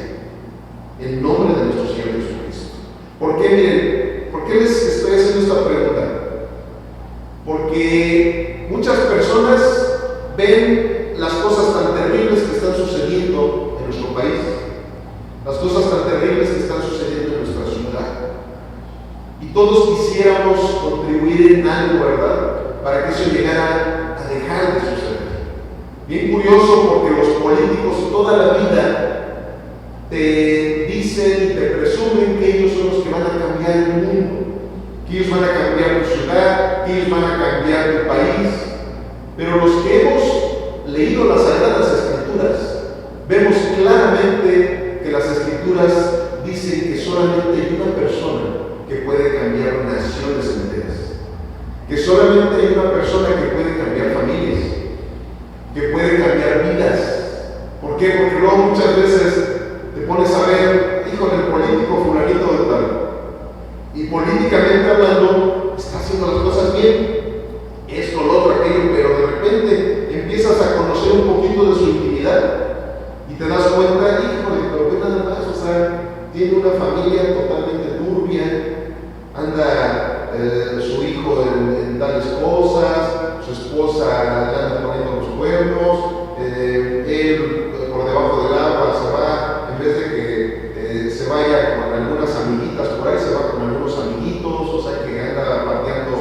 el nombre de nuestro Señor Jesucristo? ¿Por qué? Miren, ¿por qué les estoy haciendo esta pregunta? Porque muchas personas ven las cosas tan terribles que están sucediendo en nuestro país, las cosas tan terribles que están sucediendo en nuestra ciudad, y todos quisiéramos contribuir en algo, ¿verdad?, para que eso llegara a dejar de suceder. Bien curioso, porque los políticos toda la vida te dicen y te presumen que ellos son los que van a cambiar el mundo, que ellos van a cambiar tu ciudad, que ellos van a cambiar tu país. Pero los que hemos leído las Sagradas Escrituras, vemos claramente que las Escrituras dicen que solamente hay una persona que puede cambiar naciones enteras, que solamente hay una persona que puede cambiar familias, que puede cambiar vidas. ¿Por qué? Porque luego muchas veces te pones a ver: híjole, el político fulanito de tal, y políticamente hablando está haciendo las cosas bien, esto, lo otro, aquello, pero de repente empiezas a conocer un poquito de su intimidad y te das cuenta: híjole, pero ve nada más, o sea, tiene una familia totalmente turbia, anda su hijo en tales cosas, su esposa le anda poniendo los cuernos, él por debajo del agua se va, en vez de que se vaya con algunas amiguitas por ahí, se va con algunos amiguitos, o sea que anda pateando,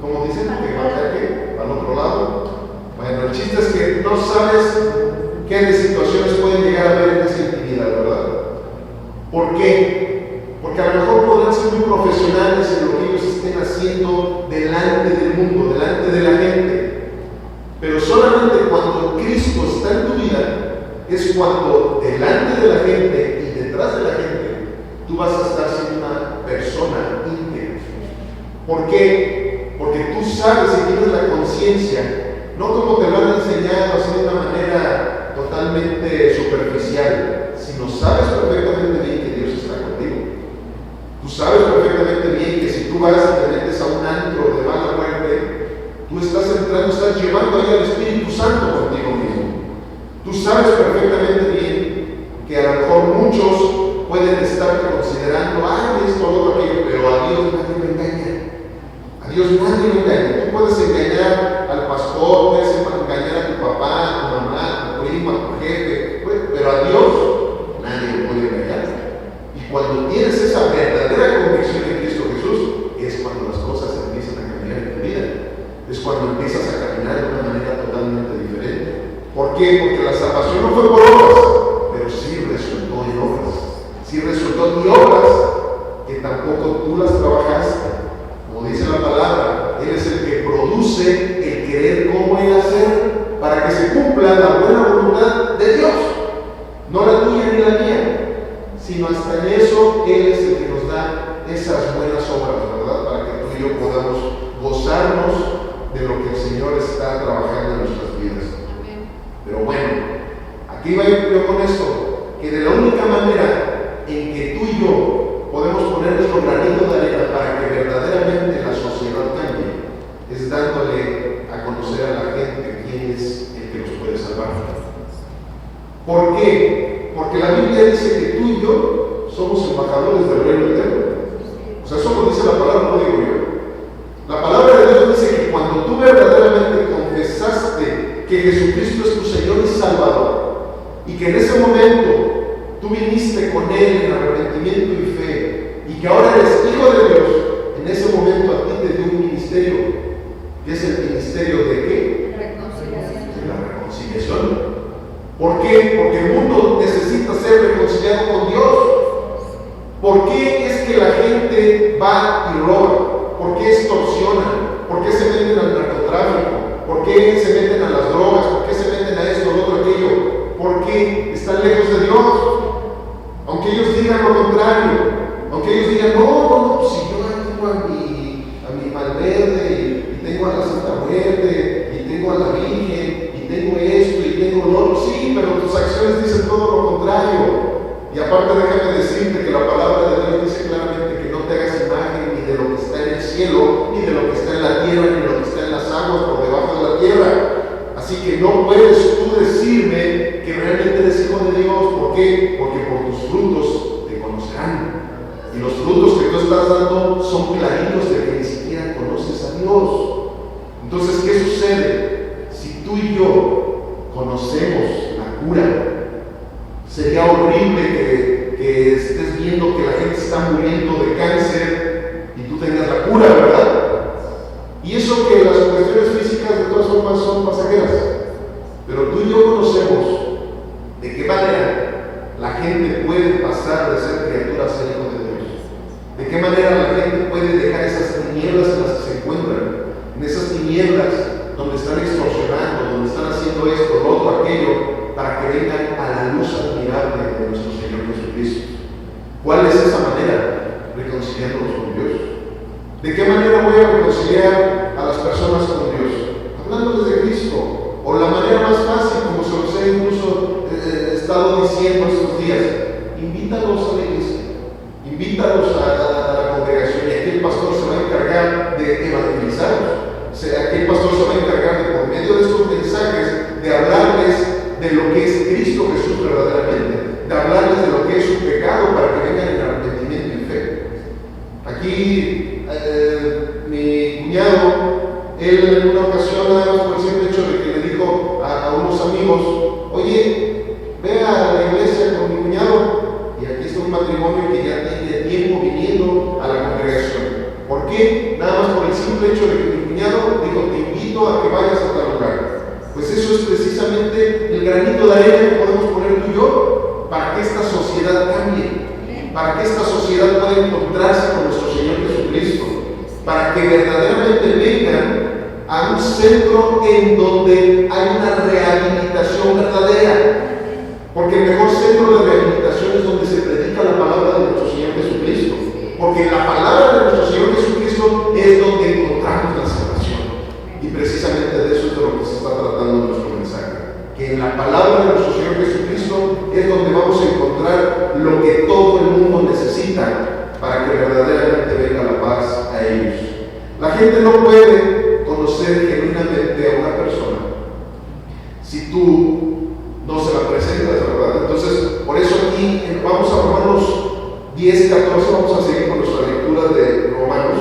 ¿cómo dicen? Que patea ¿qué? Al otro lado. Bueno, el chiste es que no sabes qué situaciones pueden llegar a ver en esa intimidad, ¿verdad? ¿Por qué? Porque a lo mejor podrán ser muy profesionales en lo que ellos estén haciendo delante del mundo, delante de la gente. Pero solamente cuando Cristo está en tu vida es cuando delante de la gente y detrás de la gente tú vas a estar siendo una persona íntegra. ¿Por qué? Porque tú sabes y tienes la conciencia, no como te lo han enseñado así de una manera totalmente superficial, sino sabes perfectamente bien que Dios está contigo. Tú sabes perfectamente bien que si tú vas y te metes a un antro de mala muerte, tú estás entrando, estás llevando ahí al Espíritu Santo contigo mismo. Tú sabes perfectamente bien que a lo mejor muchos pueden estar considerando, esto, lo otro, aquello, pero a Dios nadie lo engaña. A Dios nadie lo engaña. Tú puedes engañar al pastor, puedes engañar a tu papá, a tu mamá, a tu primo, a tu jefe, pero a Dios nadie lo puede engañar. Y cuando tienes esa verdadera convicción en Cristo Jesús, es cuando las cosas empiezan a cambiar en tu vida. Es cuando empiezas a caminar de una manera totalmente diferente. ¿Por qué? Porque la salvación no fue por obras, pero sí resultó en obras. Sí resultó en obras que tampoco tú las trabajaste. Como dice la palabra, Él es el que produce el querer como el hacer para que se cumpla la buena voluntad de Dios. No la tuya ni la mía, sino hasta en eso Él es el que nos da esas buenas obras, ¿verdad? Para que tú y yo podamos gozarnos de lo que el Señor está trabajando en nuestras vidas. Pero bueno, aquí va yo con esto, que de la única manera en que tú y yo podemos poner nuestro granito de arena para que verdaderamente la sociedad cambie, es dándole a conocer a la gente quién es el que nos puede salvar. ¿Por qué? Porque la Biblia dice que tú y yo somos embajadores del reino eterno. O sea, eso lo dice la palabra, no digo yo. La palabra de Dios dice que cuando tú verdaderamente confesaste que Jesucristo es tu Señor y Salvador, y que en ese momento tú viniste con Él en arrepentimiento y fe, y que ahora eres hijo de Dios, en ese momento a ti te dio un ministerio, que es el ministerio de ¿qué? Reconciliación. De la reconciliación. ¿Por qué? Porque el mundo necesita ser reconciliado con Dios. ¿Por qué es que la gente va y roba? ¿Por qué extorsionan? ¿Por qué se meten al narcotráfico? ¿Por qué se meten a las drogas? ¿Por qué se meten a esto, lo otro, aquello? Porque están lejos de Dios. Aunque ellos digan lo contrario, aunque ellos digan, no, si yo tengo a mi Malverde, y tengo a la Santa Muerte, y tengo a la Virgen, y tengo esto, y tengo lo otro, sí, pero tus acciones dicen todo lo contrario. Y aparte déjame decirte que la palabra de Dios dice claramente que no te hagas imagen ni de lo que está en el cielo, ni de lo que está en la tierra, ni de lo que está en las aguas por debajo de la tierra. Así que no puedes tú decirme que realmente eres hijo de Dios. ¿Por qué? Porque por tus frutos te conocerán. Y los frutos que tú estás dando son claritos de que ni siquiera conoces a Dios. Entonces, ¿qué sucede? Si tú y yo conocemos la cura, sería horrible que estés viendo que la gente está muriendo de cáncer y tú tengas la cura, ¿verdad? Y eso que las cuestiones físicas de todas formas son pasajeras. Pero tú y yo conocemos de qué manera la gente puede pasar de ser criaturas a hijos de Dios. De qué manera la gente puede dejar esas tinieblas en las que se encuentran. En esas tinieblas donde están extorsionando, donde están haciendo esto, lo otro, aquello, para que vengan a la luz admirable de nuestro Señor Jesucristo. ¿Cuál es esa manera? Reconciliándonos con Dios. ¿De qué manera voy a reconciliar a las personas con Dios? Hablándoles de Cristo. O la manera más fácil, como se los he incluso estado diciendo estos días, invítalos a la iglesia, invítalos a la congregación, y aquí el pastor se va a encargar de evangelizarlos. Aquí el pastor se va a encargar de, por medio de estos mensajes, de hablarles de lo que es Cristo Jesús verdaderamente, de hablarles de lo que es su pecado para que vengan en arrepentimiento y fe. Aquí mi cuñado, él en una ocasión, nada más por el simple hecho de que le dijo a unos amigos, oye, ve a la iglesia con mi cuñado, y aquí está un matrimonio que ya tiene tiempo viniendo a la congregación. ¿Por qué? Nada más por el simple hecho de que mi cuñado dijo, te invito a que vayas a tal lugar. Pues eso es precisamente el granito de arena que podemos poner tú y yo para que esta sociedad cambie, para que esta sociedad pueda encontrarse con nuestro Señor para que verdaderamente vengan a un centro en donde hay una rehabilitación verdadera. Porque el mejor centro de rehabilitación es donde se predica la palabra de nuestro Señor Jesucristo. Porque la palabra de nuestro Señor Jesucristo es donde encontramos la salvación. Y precisamente de eso es de lo que se está tratando en nuestro mensaje. Que en la palabra de nuestro Señor Jesucristo es donde vamos a encontrar lo que todo el mundo necesita para que verdaderamente venga la paz a ellos. La gente no puede conocer genuinamente a una persona si tú no se la presentas, ¿verdad? Entonces, por eso aquí vamos a Romanos 10, 14, vamos a seguir con nuestra lectura de Romanos.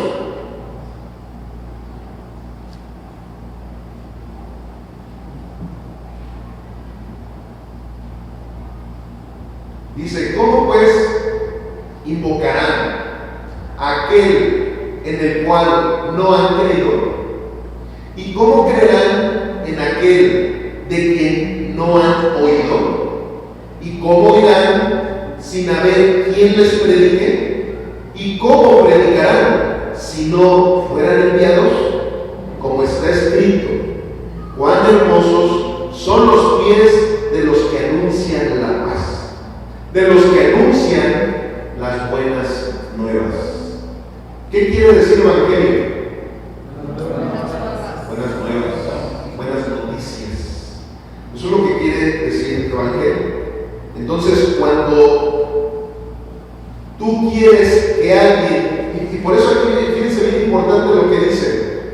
Dice, ¿cómo pues invocarán a aquel en el cual no han creído? ¿Y cómo creerán en aquel de quien no han oído? ¿Y cómo oirán sin haber quien les predique? ¿Y cómo predicarán si no fueran enviados? Como está escrito, cuán hermosos son los pies de los que anuncian la paz, de los que anuncian las buenas nuevas. ¿Qué quiere decir evangelio? Buenas nuevas, buenas noticias. Eso es lo que quiere decir evangelio. Entonces, cuando tú quieres que alguien, y por eso aquí fíjense bien importante lo que dice,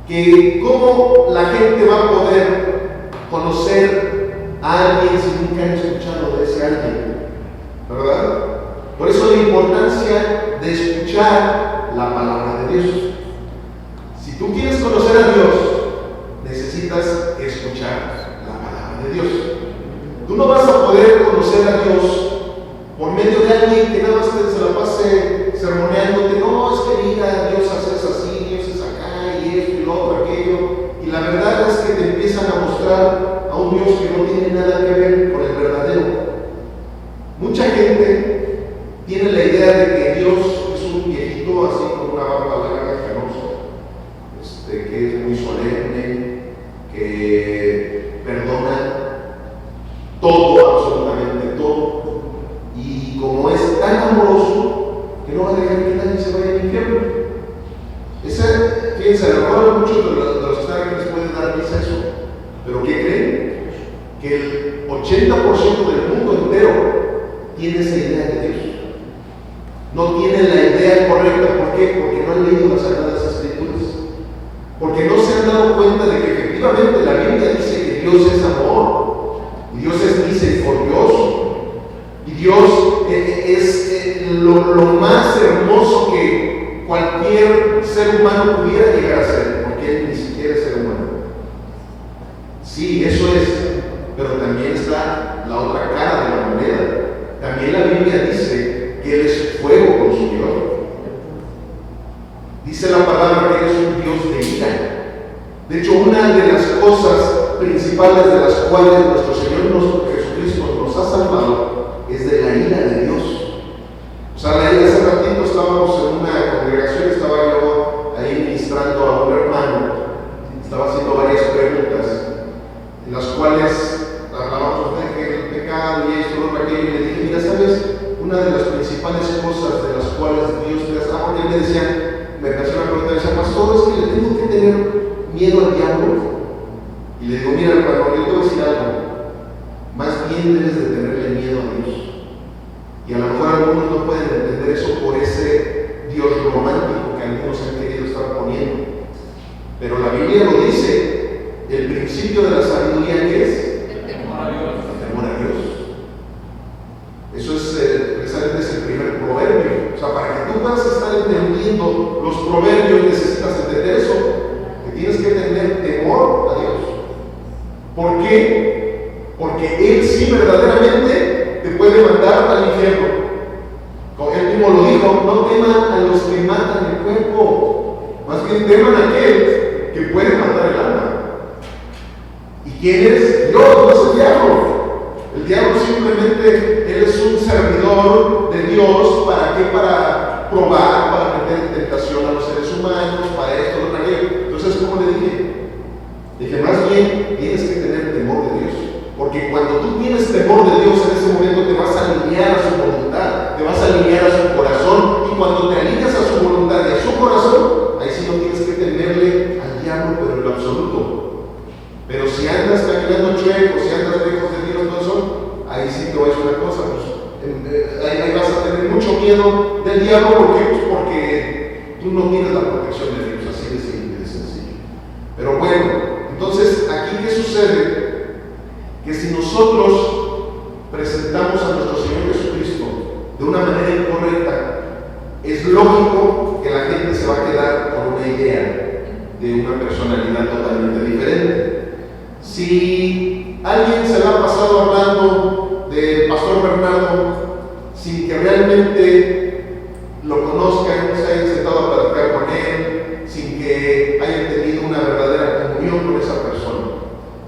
que cómo la gente va a poder conocer a alguien si nunca han escuchado de ese alguien, ¿verdad? Por eso la importancia de escuchar la palabra de Dios. Si tú quieres conocer a Dios, necesitas escuchar la palabra de Dios. Tú no vas a poder conocer a Dios por medio de alguien que nada más se la pase sermoneándote. No, es que mira, Dios hace así, Dios es acá, y esto, y lo otro, aquello. Y la verdad es que te empiezan a mostrar a un Dios que no tiene nada que ver con el verdadero. Mucha gente tiene la idea de que Dios es un viejito así con una barba larga y canosa, que es muy solemne, que perdona todo, absolutamente todo, y como es tan amoroso que no va a dejar que nadie se vaya al infierno. Fíjense, a lo mejor muchos de los que están aquí les pueden dar risa eso, pero ¿qué creen? Que el 80% del mundo entero tiene esa idea de Dios. No tienen la idea correcta. ¿Por qué? Porque no han leído las Sagradas Escrituras. Porque no se han dado cuenta de que efectivamente la Biblia dice que Dios es amor, y Dios es misericordioso, y Dios es lo más hermoso que cualquier ser humano pudiera llegar a ser, porque Él ni siquiera es ser humano. Sí, eso es, pero también está la otra cara de la moneda. También la Biblia dice que Él es fuego consumidor. Dice la palabra que Él es un Dios de ira. De hecho, una de las cosas principales de las cuales nuestro Señor Jesucristo nos ha salvado es de la ira de Dios. O sea, hace ratito estábamos en una congregación, estaba yo ahí ministrando a un hermano, estaba haciendo varias preguntas, en las cuales hablábamos de el pecado y esto, lo aquello, y le dije, mira, ¿sabes? Una de las principales cosas de las cuales Dios te ha porque él me decía, me hacía una pregunta, decía, pastor, es que le tengo que tener miedo al diablo. Y le digo, mira, hermano, yo te voy a decir algo, más bien debes de tenerle miedo a Dios. Y a lo mejor algunos no pueden entender eso por ese Dios romántico que algunos han querido estar poniendo. Pero la Biblia lo dice, el principio de la sabiduría, ¿qué es? El temor a Dios. El temor a Dios. Eso es, precisamente es el primer proverbio. O sea, para que tú puedas estar entendiendo los proverbios, necesitas entender eso, que tienes que tener temor a Dios. ¿Por qué? Porque Él sí verdaderamente te puede mandar al infierno. Como Él mismo lo dijo, no teman a los que matan el cuerpo, más bien teman a aquel que puede matar el alma. ¿Y quién es? Dios, no es el diablo. El diablo simplemente, él es un servidor de Dios. ¿Para qué? Para probar, para meter meter en tentación a los seres humanos, para esto, para aquello. Entonces, ¿cómo le dije? Dije, más bien, tienes que tener temor de Dios. Porque cuando tú tienes temor de Dios, en ese momento te vas a alinear a su voluntad, te vas a alinear a su corazón. Y cuando te alineas a su voluntad y a su corazón, ahí sí no tienes que temerle al diablo, pero en lo absoluto. Pero si andas caminando chueco, si andas lejos de Dios, no son, ahí sí te voy a decir una cosa, pues, ahí vas a tener mucho miedo del diablo. ¿Por qué? Pues porque tú no tienes la protección de Dios, así de simple, de sencillo. Pero bueno, entonces, ¿aquí qué sucede? Que si nosotros presentamos a nuestro Señor Jesucristo de una manera incorrecta, es lógico que la gente se va a quedar con una idea de una personalidad totalmente diferente. Si alguien se la ha pasado hablando del pastor Bernardo sin que realmente lo conozcan, se hayan sentado a platicar con él, sin que hayan tenido una verdadera comunión con esa persona,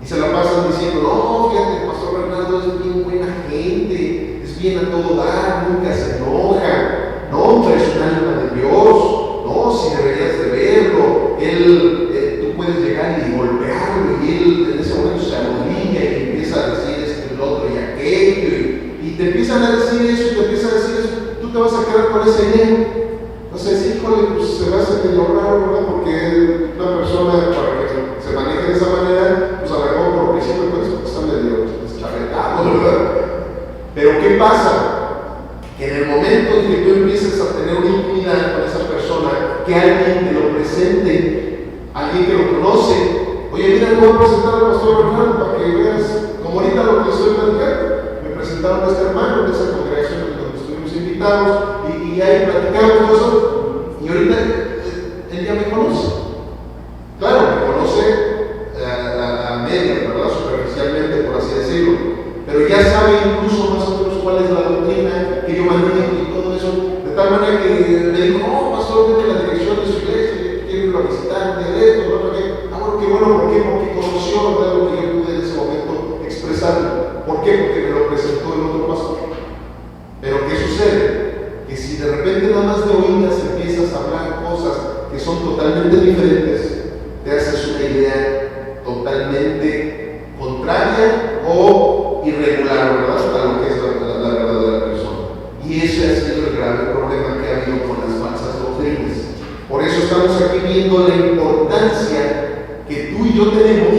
y se la pasan diciendo, no, fíjate, el pastor Bernardo es bien buena gente, es bien a todo dar, nunca se enoja, no, hombre, es un alma de Dios, no, si deberías de verlo, tú puedes llegar y golpearlo, y él en ese momento se arrodilla y empieza a decir esto, el otro y aquello, y te empiezan a decir eso, y te empiezan a decir eso, tú te vas a quedar con esa idea. Entonces, híjole, pues se me hace medio raro, ¿verdad? Porque una persona, para que se maneje de esa manera, pues a lo mejor por principio pues, está medio deschavetado, ¿verdad? Pero ¿qué pasa? Que en el momento en que tú empieces a tener una intimidad con esa persona, que alguien te lo presente, alguien que lo conoce, oye, mira, te voy a presentar al pastor Bernardo para que veas, como ahorita lo que estoy platicando. Me presentaron a este hermano de esa congregación donde estuvimos invitados, y ahí platicamos todo eso, y ahorita él ya me conoce. Claro, me conoce a medias, ¿verdad? Superficialmente, por así decirlo, pero ya sabe incluso más o menos cuál es la doctrina que yo manejo y todo eso, de tal manera que me dijo, no, pastor, vete a la dirección de su iglesia, quiero irlo a visitar, de esto, ¿no? Qué bueno, ¿por qué? Porque conoció, ¿verdad?, lo que yo pude en ese momento expresar. ¿Por qué? Porque me lo presentó el otro pastor. Pero ¿qué sucede? Que si de repente nada más de oídas empiezas a hablar cosas que son totalmente diferentes, te haces una idea totalmente contraria o irregular, ¿verdad?, a lo que es la verdadera persona. Y ese ha sido el grave problema que ha habido con las falsas doctrinas. Por eso estamos aquí viendo la importancia que tú y yo tenemos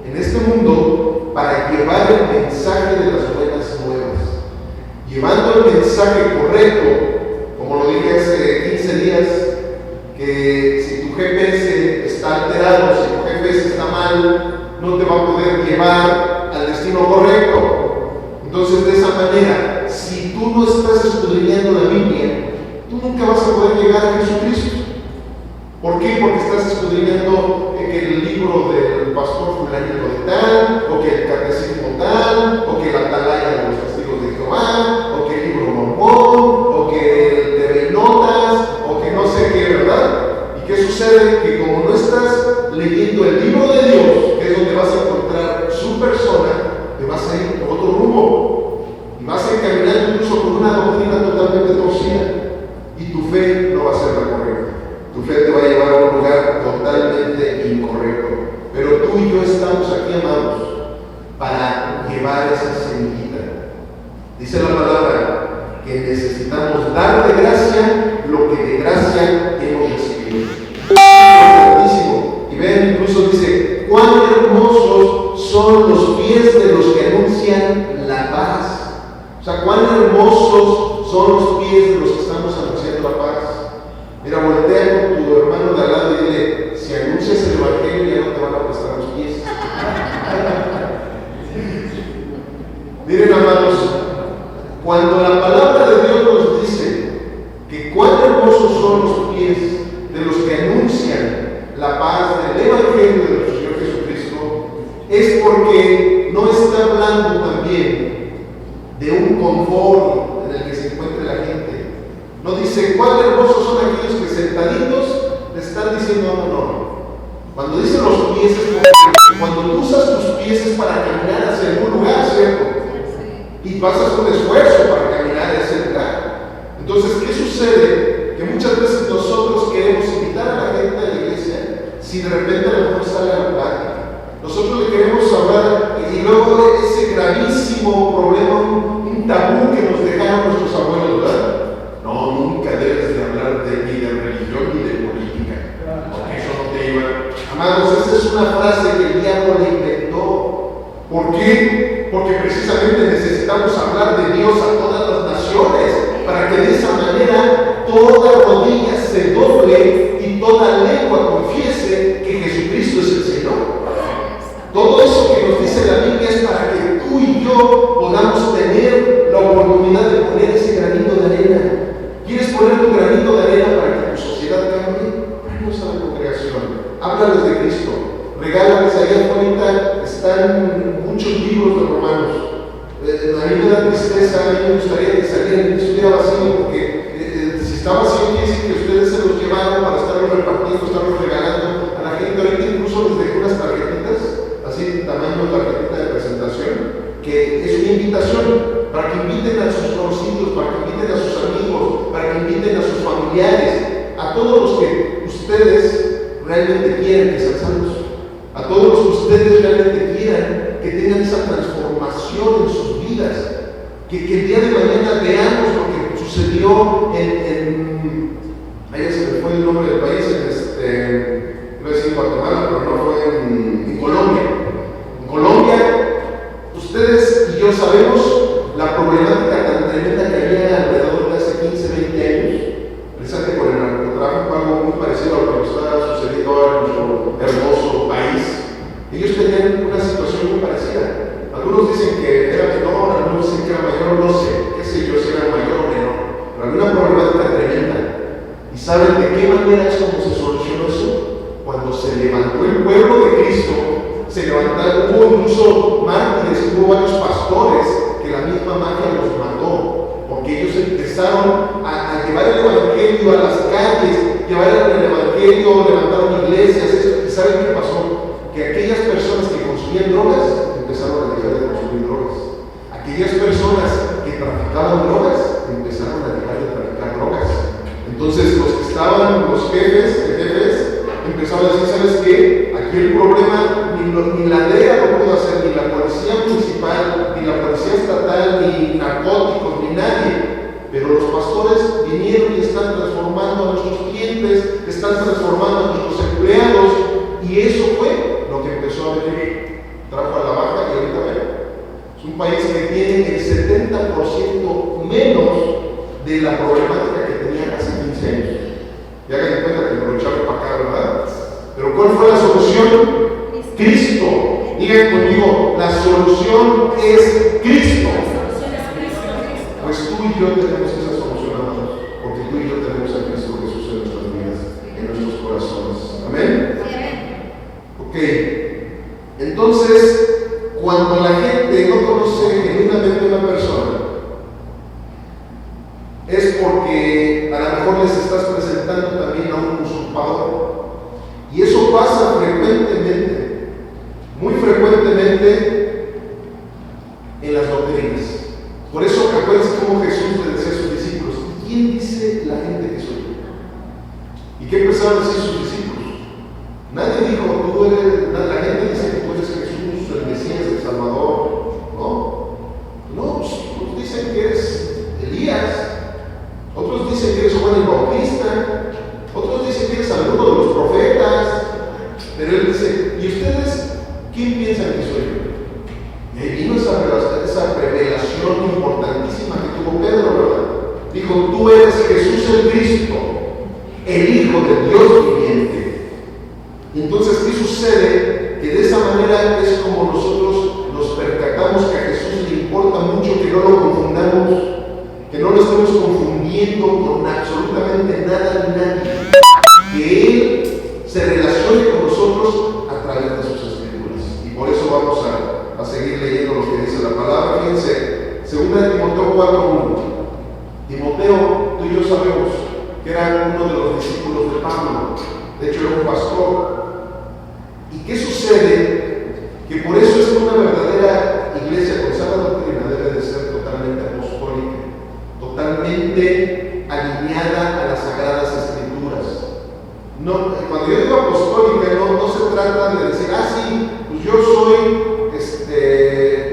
en este mundo para llevar el mensaje de las buenas nuevas. Llevando el mensaje correcto, como lo dije hace 15 días, que si tu GPS está alterado, si tu GPS está mal, no te va a poder llevar al destino correcto. Entonces, de esa manera, si tú no estás escudriñando la Biblia, tú nunca vas a poder llegar a Jesucristo. ¿Por qué? Porque estás escudriñando que el libro del pastor fulanito de tal, o que el catecismo tal, o que la atalaya de los testigos de Jehová, o que el libro mormón, o que el TV Notas, o que no sé qué, ¿verdad? ¿Y qué sucede? Que como no estás leyendo el libro de Dios, que es donde vas a encontrar su persona, te vas a ir por otro rumbo, y vas a encaminar incluso con una doctrina totalmente torcida, y tu fe no va a ser la correcta. Tu fe te va a llevar a un lugar totalmente incorrecto. Pero tú y yo estamos aquí, amados, para llevar esa semillita. Dice la palabra que necesitamos dar de gracia lo que de gracia hemos recibido. Y vean, incluso dice, cuán hermosos son los pies de los que anuncian la paz. O sea, cuán hermosos son los pies de los que estamos anunciando la paz. Mira, voltea con tu hermano de al lado y dile, si anuncias el evangelio ya no te van a prestar los pies. Miren, amados, cuando la palabra de Dios nos dice que cuán hermosos son los pies de los que anuncian la paz del evangelio de nuestro Señor Jesucristo, es porque no está hablando también de un confort en el que se encuentre la gente. No dice cuán hermosos son aquellos que sentaditos le están diciendo no. Cuando dice los pies es porque cuando tú usas tus pies es para caminar hacia algún lugar, ¿cierto? Y pasas un esfuerzo para caminar a ese lugar. Entonces, ¿qué sucede? Que muchas veces nosotros queremos invitar a la gente a la iglesia si de repente a lo mejor sale a la plática. Nosotros le queremos hablar y luego ese gravísimo problema, un tabú que nos dejaron nuestros abuelos, ¿verdad? No, nunca debes de hablar ni de religión ni de política, porque eso no te iba. Amados, esa es una frase que el diablo le inventó. ¿Por qué? Porque precisamente necesitamos hablar de Dios a todas las naciones, para que de esa manera toda rodilla se doble y toda lengua confiese que Jesucristo es el Señor. Todo eso que nos dice la Biblia es para que tú y yo podamos tener la oportunidad de poner ese granito de arena. ¿Quieres poner tu granito de arena para que tu sociedad cambie? Vamos a la congregación, háblales de Cristo, regálales. Allá afuera están muchos libros de Romanos. A mí me da tristeza, a mí me gustaría que salieran y estuviera vacío, porque si está vacío quiere decir que ustedes se los llevaron para estarlos repartiendo, estarlos regalando a la gente. Ahorita incluso les dejé unas tarjetitas, así tamaño tarjetita de presentación, que es una invitación para que inviten a sus conocidos, para que inviten a sus amigos, para que inviten a sus familiares, a todos los que ustedes realmente quieren que sean salvos, a todos los que ustedes realmente quieran que tengan esa transformación en sus vidas, que el día de mañana veamos lo que sucedió ahí se me fue el nombre del país, no es en Guatemala, pero no fue en Colombia. En Colombia, ustedes y yo sabemos la problemática tan tremenda que había alrededor de hace 15, 20 años, precisamente con el narcotráfico, algo muy parecido a lo que está sucediendo ahora en nuestro hermoso país. Ellos tenían una situación muy parecida. Algunos dicen que era menor, algunos dicen que era mayor, no sé, qué sé yo, si era mayor o menor, pero había una problemática tremenda. ¿Y saben de qué manera es como se solucionó eso? Cuando se levantó el pueblo de Cristo, se levantaron, hubo incluso mártires, hubo varios pastores que la misma magia los mató, porque ellos empezaron a llevar el evangelio a las calles, llevar el evangelio, levantaron iglesias, ¿y saben qué pasó? Que aquellas personas que consumían drogas empezaron a dejar de consumir drogas. Aquellas personas que traficaban drogas empezaron a dejar de traficar drogas. Entonces los que estaban, los jefes empezaron a decir, ¿sabes qué? Aquí el problema ni la DEA lo pudo hacer, ni la policía municipal, ni la policía estatal, ni narcóticos, ni nadie. Pero los pastores vinieron y están transformando a nuestros clientes, están transformando a nuestros empleados, y eso fue lo que empezó a venir, trajo a la baja, y ahorita ven, es un país que tiene el 70% menos de la problemática que tenía hace 15 años. Y hagan de cuenta que me lo echaron para acá, ¿verdad? Pero ¿cuál fue la solución? Cristo. Digan conmigo, la solución es Cristo. Pues tú y yo tenemos esa solución, amados, porque tú y yo tenemos a Cristo Jesús en nuestras vidas, en nuestros corazones. Amén. Ok, entonces, cuando la gente no conoce genuinamente a una persona, es porque a lo mejor les estás presentando también a un usurpador. Y eso pasa frecuentemente, muy frecuentemente en las doctrinas. Por eso, acuérdense cómo Jesús le decía a sus discípulos: ¿quién dice la gente que soy yo? ¿Y qué empezaron a decir sus discípulos? Nadie dijo, la gente dice que tú eres Jesús, el Mesías, el Salvador. No, pues dicen que eres Elías, otros dicen que eres Juan el Bautista, otros dicen que eres alguno de los profetas. Pero él dice, ¿y ustedes quién piensan que soy yo? Y ahí vino esa revelación importantísima que tuvo Pedro, ¿verdad? Dijo, tú eres Jesús el Cristo, el Hijo de Dios viviente. Y entonces, ¿qué sucede? Que de esa manera es como nosotros nos percatamos que a Jesús le importa mucho que no lo confundamos, que no lo estemos confundiendo con absolutamente nada ni nadie, que Él se relacione con nosotros a través de sus escrituras. Y por eso vamos a seguir leyendo lo que dice la palabra. Fíjense, 2 Timoteo 4:1. Timoteo, tú y yo sabemos que era uno de los discípulos de Pablo, de hecho era un pastor. ¿Y qué sucede? Que por eso es que una verdadera iglesia con sana doctrina debe de ser totalmente apostólica, totalmente alineada a las Sagradas No, cuando yo digo apostólica, no se trata de decir, sí, pues yo soy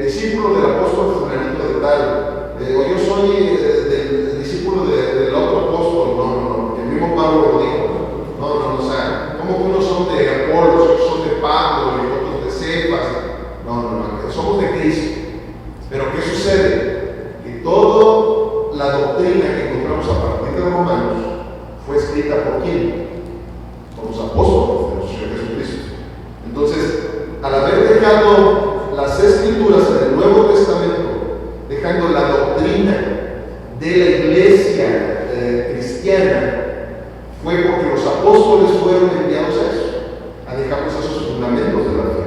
discípulo del apóstol fulanito de tal, o yo soy del discípulo del otro apóstol. No, porque el mismo Pablo lo dijo. No, o sea, como que unos son de Apolos, otros son de Pablo y otros de Cefas. No, somos de Cristo. Pero ¿qué sucede? Que toda la doctrina que encontramos a partir de Romanos fue escrita por quién? Por los apóstoles de nuestro Señor Jesucristo. Entonces, al haber dejado las escrituras en el Nuevo Testamento, dejando la doctrina de la iglesia cristiana, fue porque los apóstoles fueron enviados a eso, a dejarnos esos fundamentos de la fe.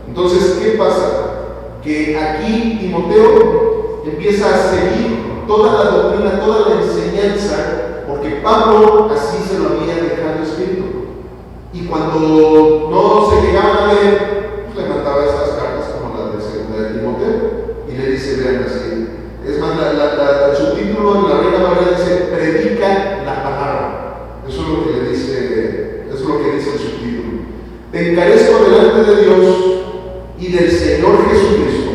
Entonces, ¿qué pasa? Que aquí Timoteo empieza a seguir toda la doctrina, toda la enseñanza, porque Pablo así se lo había dejado escrito. Y cuando no se llegaban a leer, pues le mandaba estas cartas como la de segunda de Timoteo, y le dice, vean así, es más, el subtítulo en la Reina Valera dice, predica la palabra. Eso es lo que le dice, eso es lo que dice el subtítulo. Te encarezco delante de Dios y del Señor Jesucristo,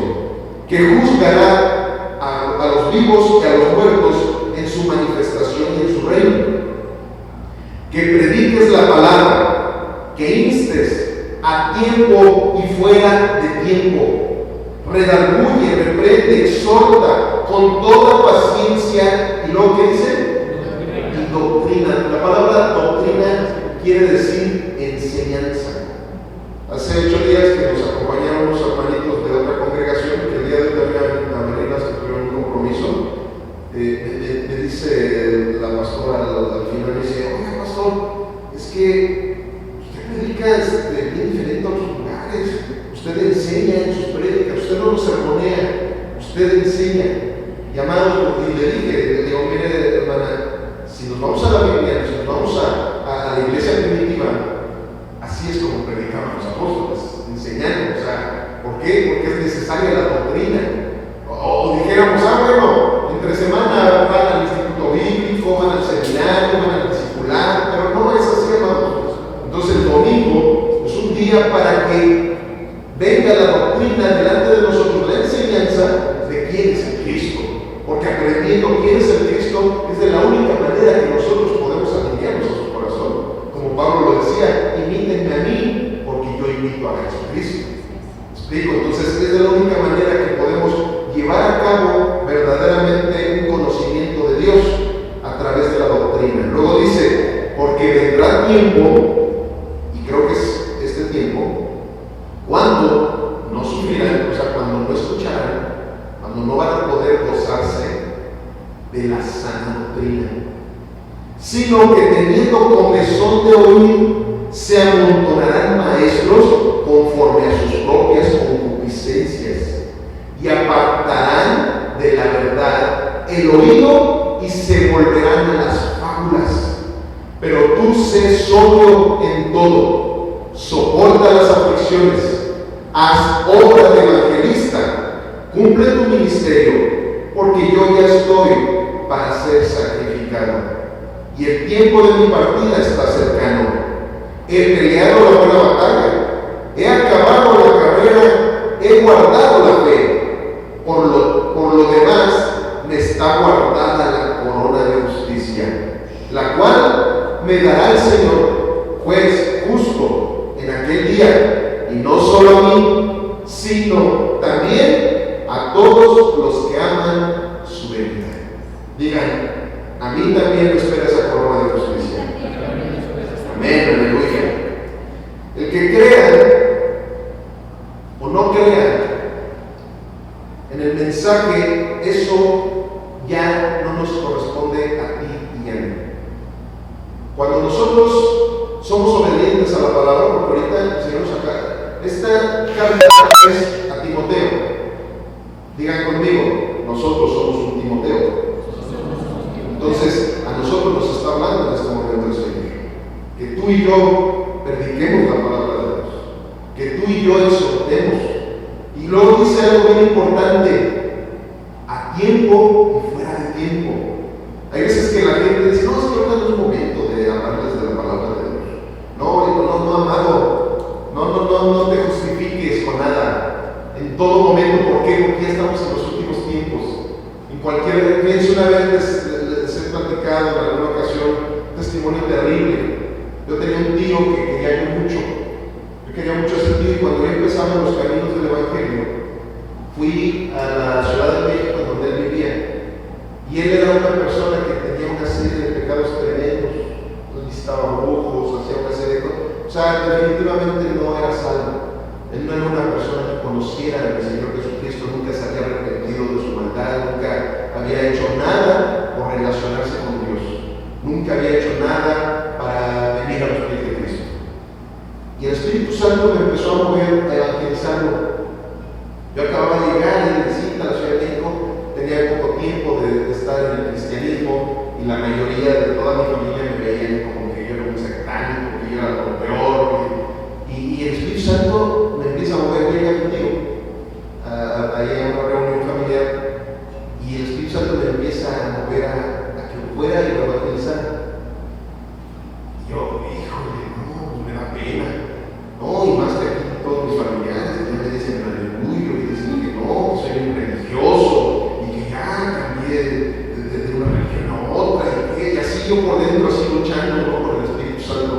que juzgará a los vivos y a los muertos en su manifestación y en su reino. Que prediques la palabra, que instes a tiempo y fuera de tiempo, redarguye, reprende, exhorta con toda paciencia. Y luego, ¿qué dice? Y doctrina. La palabra doctrina quiere decir enseñanza. Hace 8 días que nos acompañaron unos hermanitos de otra congregación, que el día de hoy también a Marinas que tuvieron un compromiso, me dice la pastora al final, me dice, oiga pastor, es que usted predica bien diferente a otros lugares, usted enseña en sus prédicas, usted no nos sermonea, usted enseña. Y amado, y le dije, le digo, mire hermana, si nos vamos a la Biblia, si nos vamos a la iglesia primitiva, así es como predicaban los apóstoles, enseñando. O sea, ¿por qué? Porque es necesaria la doctrina. O dijéramos, bueno, entre semana van al instituto bíblico, van al seminario, van al discipulado, pero no es así, hermanos. Entonces el domingo es un día para que venga la doctrina delante de nosotros, la enseñanza de quién es el Cristo. Porque aprendiendo quién es el Cristo es de la única manera que nosotros podemos alinearnos a su corazón. Como Pablo lo decía, imítenme a mí, porque yo imito a Jesucristo. ¿Explico? Entonces es de la única manera que podemos llevar a cabo verdaderamente un conocimiento de Dios a través de la doctrina. Luego dice, porque vendrá tiempo, y creo que es este tiempo, cuando no sufrirán, o sea, cuando no escucharán, cuando no van a poder gozarse de la sana doctrina, sino que teniendo comezón de oír, se amontonarán maestros conforme a sus propias concupiscencias y apartarán de la verdad el oído y se volverán a las fábulas. Pero tú sé sobrio en todo, soporta las aflicciones, haz obra de evangelista, cumple tu ministerio, porque yo ya estoy para ser sacrificado y el tiempo de mi partida está cercano. He peleado la buena batalla, he acabado la carrera, he guardado la fe. Por lo demás, me está guardada la corona de justicia, la cual me dará el Señor, juez justo, en aquel día, y no solo a mí, sino también a todos los que aman su venida. Digan, a mí también me espera esa corona de justicia. Amén, aleluya. El que crea o no crea en el mensaje, eso ya no nos corresponde a ti y a mí. Cuando nosotros somos obedientes a la palabra, porque ahorita el Señor nos aclara, esta carta es a Timoteo. Digan conmigo, nosotros somos un Timoteo. Entonces, a nosotros nos está hablando en este momento el Señor. Que tú y yo prediquemos la palabra de Dios. Que tú y yo exhortemos. Y luego dice algo muy importante: a tiempo y fuera de tiempo. Hay veces que la gente dice, no, es que ahorita no es momento de hablarles de la palabra de Dios. tenemos. ¿Por qué? Porque ya estamos en los últimos tiempos. En cualquier pienso, una vez les he platicado en alguna ocasión un testimonio terrible. Yo tenía un tío que quería yo mucho. Yo quería mucho a ese tío, y cuando yo empezaba en los caminos del Evangelio, fui a la Ciudad de México donde él vivía. Y él era una persona que tenía una serie de pecados tremendos. Visitaba brujos, hacía una serie de cosas. O sea, definitivamente no era salvo. Él no era una persona que conociera al Señor Jesucristo, nunca se había arrepentido de su maldad, nunca había hecho nada por relacionarse con Dios, nunca había hecho nada para venir a los pies de Cristo. Y el Espíritu Santo me empezó a mover a evangelizarlo. Yo acababa de llegar de visita a la Ciudad de México, tenía poco tiempo de estar en el cristianismo, y la mayoría de toda mi familia me veían como que yo era un sectario, que yo era lo peor. Y el Espíritu Santo me empieza a mover, llega contigo, ahí en una reunión familiar, y el Espíritu Santo me empieza a mover a que fuera y lo evangelizar. Y yo, híjole, no, me da pena. No, y más que aquí todos mis familiares ya me dicen aleluya, y dicen que no, que soy un religioso, y que ya cambié de una religión a otra, y así yo por dentro, así luchando, ¿no?, por el Espíritu Santo.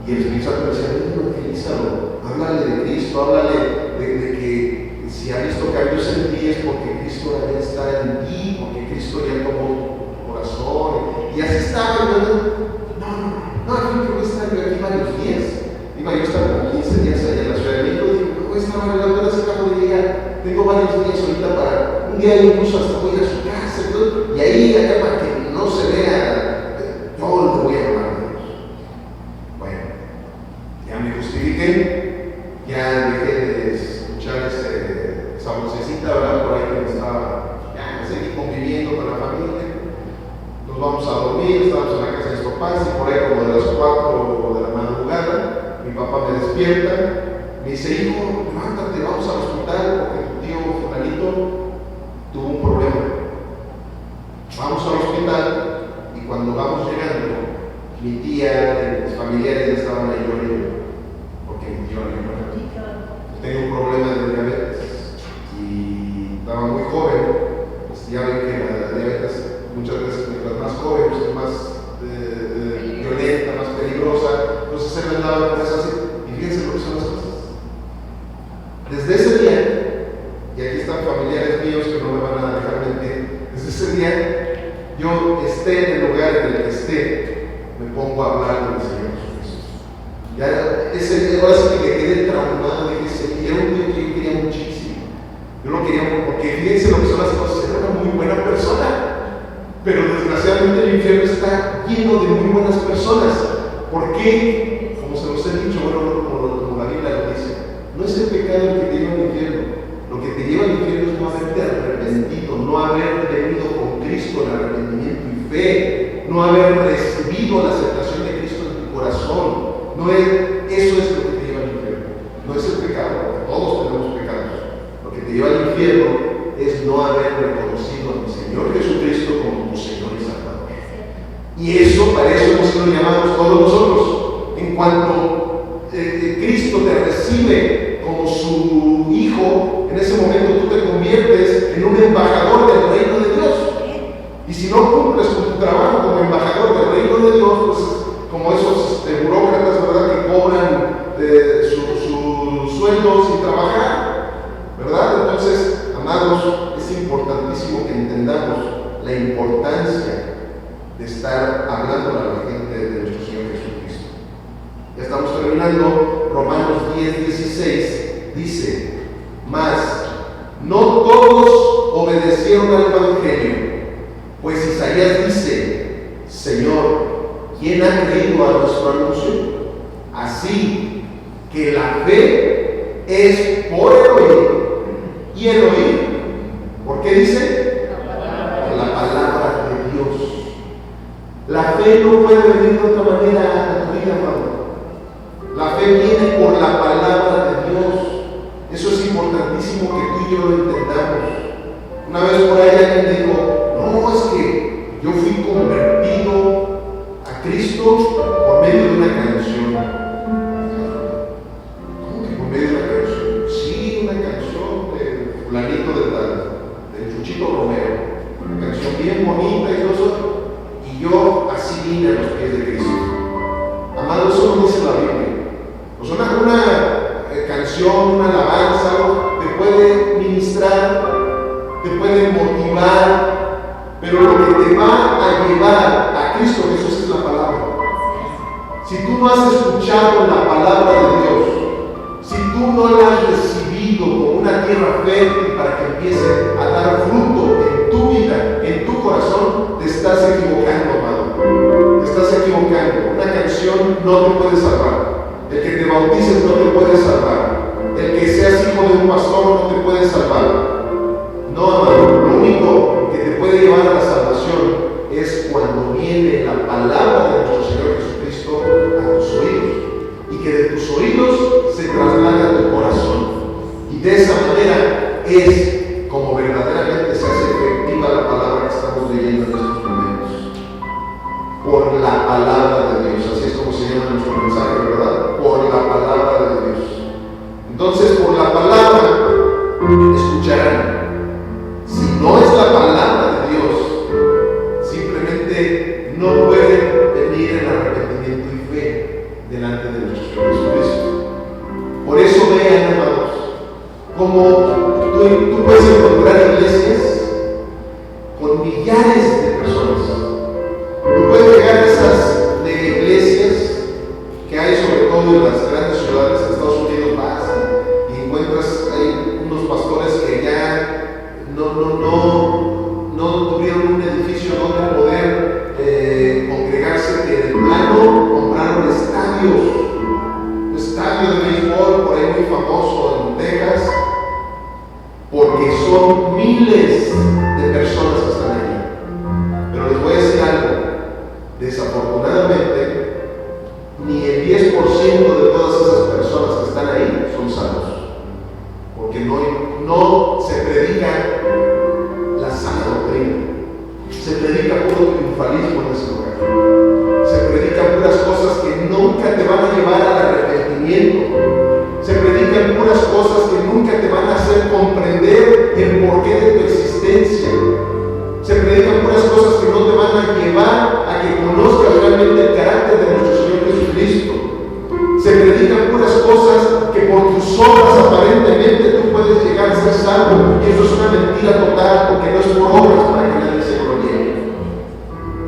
Y el Espíritu Santo me decía, evangelízalo, háblale de Cristo, háblale de que si ha visto cambios en ti es porque Cristo ya está en ti, porque Cristo ya tomó tu corazón. Y así estaba, no, yo creo que estaba yo aquí varios días. Iba yo a estar como 15 días allá en la Ciudad de México, y digo, estaba hablando, se acabo de llegar, tengo varios días ahorita para, un día incluso hasta voy a su casa, y ahí, acá para que no se vea, yo le voy a hablar. Ya me justifiqué, ya dejé de escuchar esa vocecita, ¿verdad? Por ahí que me estaba, ya seguí conviviendo con la familia. Nos vamos a dormir, estábamos en la casa de mis papás, y por ahí como de las 4 de la madrugada, mi papá me despierta, me dice, hijo, levántate, vamos al hospital, porque tu tío fulanito tuvo un problema. Vamos al hospital, y cuando vamos llegando, mi tía y mis familiares estaban ahí llorando, porque yo tengo un problema de diabetes y estaba muy joven. Pues ya ven que la diabetes muchas veces mientras más joven pues es más violenta, más peligrosa, entonces se me andaba con eso así. Y fíjense lo que son las cosas. Desde ese día, y aquí están familiares míos que no me van a dejar mentir, desde ese día yo esté en el lugar en el que esté, me pongo a hablar del Señor Jesucristo. Ya ahora sí que me quedé traumado de ese, y era un tío que yo quería muchísimo. Yo lo quería porque fíjense lo que son las cosas, era una muy buena persona, pero desgraciadamente el infierno está lleno de muy buenas personas. ¿Por qué? Como se los he dicho, bueno, como la Biblia lo dice, no es el pecado el que te lleva al infierno. Lo que te lleva al infierno es no haberte arrepentido, no haber venido con Cristo en arrepentimiento y fe, no haber recibido la aceptación de Cristo en tu corazón. Eso es lo que te lleva al infierno. No es el pecado, porque todos tenemos pecados. Lo que te lleva al infierno es no haber reconocido a mi Señor Jesucristo como tu Señor y Salvador. Y eso, para eso hemos sido llamados todos nosotros. En cuanto Cristo te recibe como su Hijo, en ese momento tú te conviertes en un embajador del reino de Dios. Y si no cumples con tu trabajo como embajador del reino de Dios, pues como esos burócratas, ¿verdad?, que cobran su sueldo sin trabajar, ¿verdad? Entonces, amados, es importantísimo que entendamos la importancia de estar hablando a la gente de nuestro Señor Jesucristo. Ya estamos terminando. Romanos 10:16 dice, mas no todos obedecieron al Evangelio, pues Isaías dice, Señor, ¿quién ha creído a nuestro anuncio? Así que la fe es por el oír, y el oír, ¿por qué dice? Por la palabra de Dios. La fe no puede venir de otra manera a tu vida, hermano. La fe viene por la palabra de Dios. Eso es importantísimo que tú y yo lo entendamos. Una vez por ahí alguien dijo, no, es que yo fui convertido a Cristo por medio de una canción. ¿Cómo que por medio de una canción? Sí, una canción de canción, una alabanza, te puede ministrar, te puede motivar, pero lo que te va a llevar a Cristo Jesús es la palabra. Si tú no has escuchado la palabra de Dios, si tú no la has recibido como una tierra fértil para que empiece a dar fruto en tu vida, en tu corazón, te estás equivocando, amado. Te estás equivocando. Una canción no te puede salvar. El que te bautices no te puede salvar. El que seas hijo de un pastor no te puede salvar. No, amado. Lo único que te puede llevar a la salvación es cuando viene la palabra de nuestro Señor Jesucristo a tus oídos, y que de tus oídos se traslade a tu corazón, y de esa manera es como verdaderamente se hace efectiva la palabra que estamos leyendo en estos momentos, por la palabra de Dios. Así es como se llama nuestro mensaje, ¿verdad? Por la palabra de Dios. Entonces, por la palabra escucharán. Si no es la palabra de Dios, simplemente no pueden venir en arrepentimiento y fe delante de nuestro Señor Jesucristo. Por eso vean, amados, como tú puedes encontrar iglesias con millares de personas. Tú puedes llegar a esas de iglesias que hay sobre todo en las grandes ciudades de Estados Unidos, vas y encuentras hay unos pastores que ya no tuvieron un edificio donde poder congregarse, que de plano compraron estadios, un estadio de béisbol por ahí muy famoso en Texas, porque son miles de personas que están allí. Pero les voy a decir algo, desafortunadamente ni el 10% de todas esas personas que están ahí son salvos, porque no se predica la sana doctrina, se predica puro triunfalismo en ese lugar, se predican puras cosas que nunca te van a llevar al arrepentimiento, se predican puras cosas que nunca te van a hacer comprender el porqué de tu existencia, se predican puras cosas que no te van a llevar a que conozcas realmente el carácter de nuestro Señor Jesucristo. Se predican puras cosas que por tus obras aparentemente tú puedes llegar a ser salvo, y eso es una mentira total, porque no es por obras para que nadie se gloríe.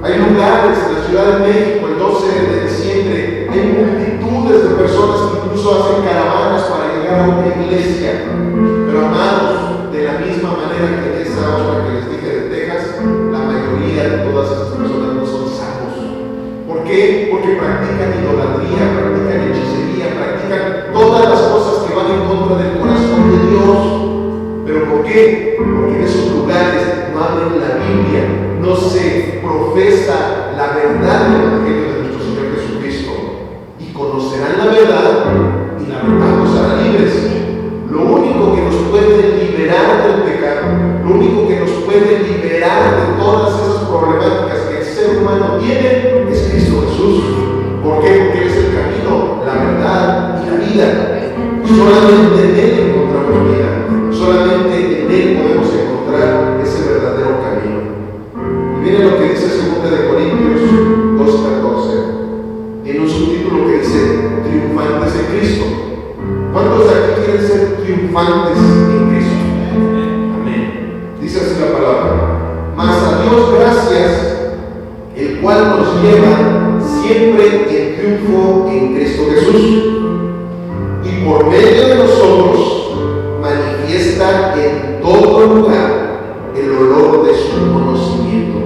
Hay lugares en la Ciudad de México, el 12 de diciembre, hay multitudes de personas que incluso hacen caravanas para llegar a una iglesia. Pero amados, de la misma manera que en esa obra que les dije de Texas, la mayoría de todas esas personas no son salvos. ¿Por qué? Porque practican idolatría, practican hechicería, practican todas las cosas que van en contra del corazón de Dios. ¿Pero por qué? Porque en esos lugares no abren la Biblia, no se profesa la verdad del Evangelio de nuestro Señor Jesucristo, y conocerán la verdad y la verdad los hará libres. Lo único que nos puede liberar del pecado, lo único que nos puede liberar de todas esas problemáticas que el ser humano tiene es Cristo Jesús. ¿Por qué? Porque Él es el camino, la verdad y la vida. Solamente en Él encontramos vida, solamente en Él podemos encontrar ese verdadero camino. Y miren lo que dice 2 de Corintios 2:14, en un subtítulo que dice triunfantes en Cristo. ¿Cuántos de aquí quieren ser triunfantes en Cristo? Amén. Dice así la palabra: mas a Dios gracias, el cual nos lleva siempre en triunfo en Cristo Jesús, y por medio de nosotros manifiesta en todo lugar el olor de su conocimiento.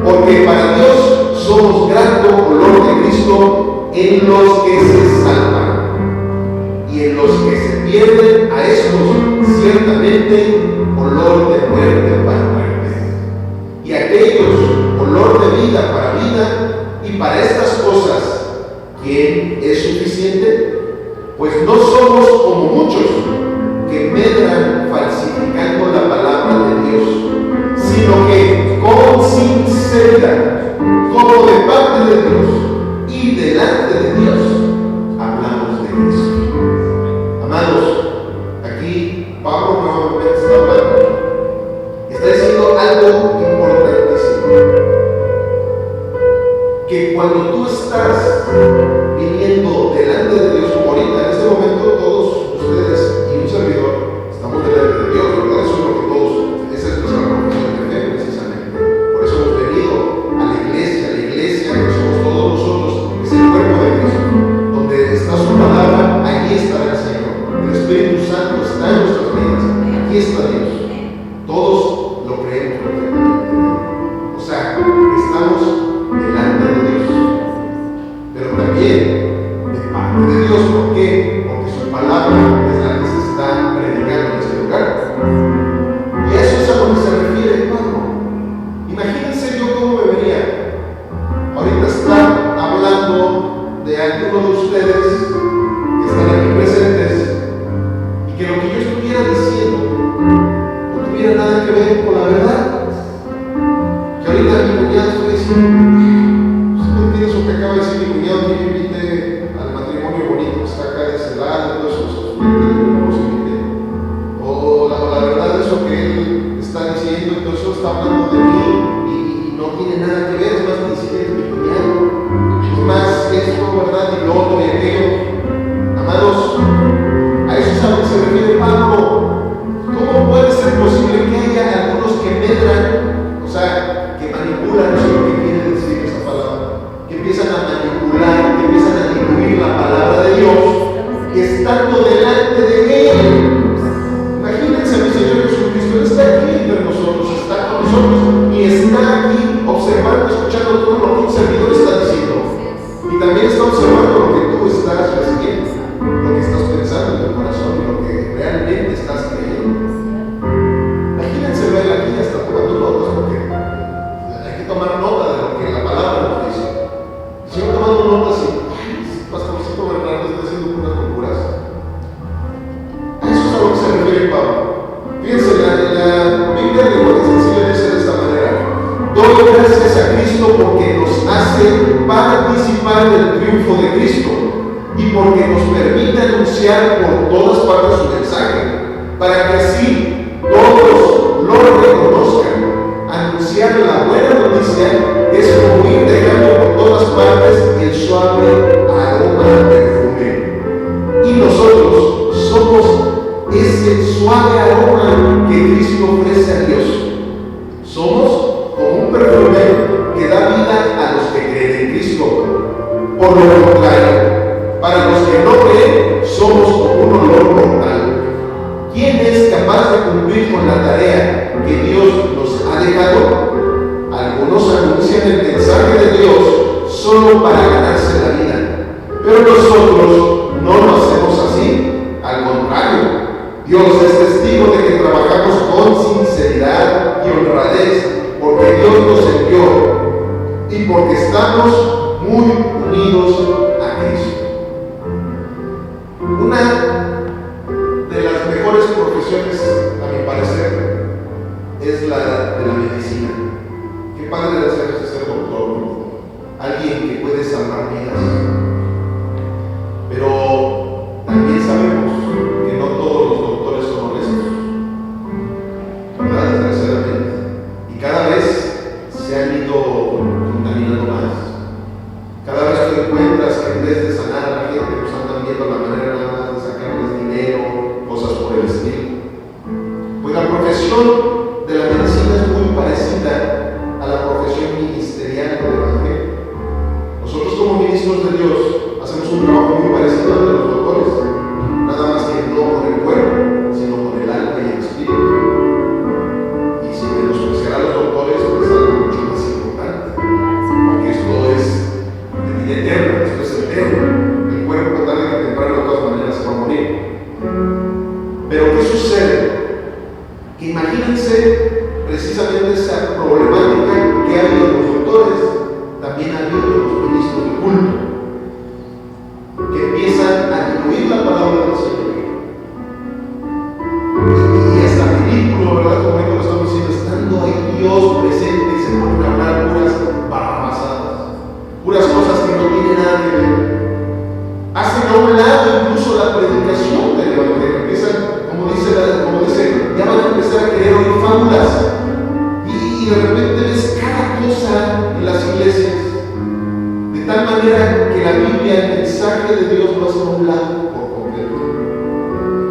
Porque para Dios somos grato olor de Cristo en los que se salvan, y en los que se pierden, a estos ciertamente olor de muerte para muerte, y a aquellos olor de vida para vida. Y para estas cosas, ¿quién es suficiente? Pues no somos como muchos que medran falsificando la palabra de Dios, sino que con sinceridad, como de parte de Dios y delante de Dios, hablamos de Cristo. Amados, aquí Pablo nuevamente está hablando, está diciendo algo importantísimo, que cuando tú estás viniendo delante de Dios, como ahorita en este momento todos ustedes anunciar por todas partes su mensaje, para que así todos lo reconozcan. Anunciar la buena noticia es como ir dejando por todas partes el suave aroma del perfume. Y nosotros somos ese suave aroma que Cristo ofrece a Dios. Somos como un perfume que da vida a los que creen en Cristo. Por lo contrario, para los que no creen, somos como un olor mortal. ¿Quién es capaz de cumplir con la tarea que Dios nos ha dejado? Algunos anuncian el mensaje de Dios solo para ganarse la vida, pero nosotros no lo hacemos así. Al contrario, Dios es testigo de que trabajamos con sinceridad y honradez, porque Dios nos envió y porque estamos muy unidos a Cristo. Una de las mejores profesiones, a mi parecer, es la de la medicina. Qué padre de ser doctor, ¿no? Alguien que puede salvar vidas. Pero también sabemos que no todos los doctores son honestos, ¿verdad? Desgraciadamente. Y cada vez se han ido contaminando más. Cada vez que encuentras que en vez de sanar a la gente, pues andan viendo la manera nada más de sacarles dinero, cosas por el estilo. Pues la profesión de la medicina es muy parecida a la profesión ministerial del Evangelio. Nosotros como ministros de Dios hacemos un trabajo muy parecido al de los doctores, nada más que no con el cuerpo, sino con el alma y el espíritu. Y si menospreciar a los doctores, pues es algo mucho más importante, porque esto es de vida eterna, esto es eterno. El cuerpo tarde que temprano de todas maneras se va a morir. Pero ¿qué sucede? Que imagínense precisamente esa problemática que hay en los doctores, también ha habido en los ministros de culto, que empiezan a diluir la palabra del Señor. Y hasta ridículo, ¿verdad? Como ahorita lo estamos diciendo, estando ahí Dios presente y se ponen a hablar puras barrabasadas, puras cosas que no tienen nada que ver. Hacen a un lado incluso la predicación del Evangelio. Empiezan, como dice, ya van a empezar a creer oír fábulas. Y de repente ves cada cosa en las iglesias, de tal manera que la Biblia, el mensaje de Dios, lo hace a un lado por completo.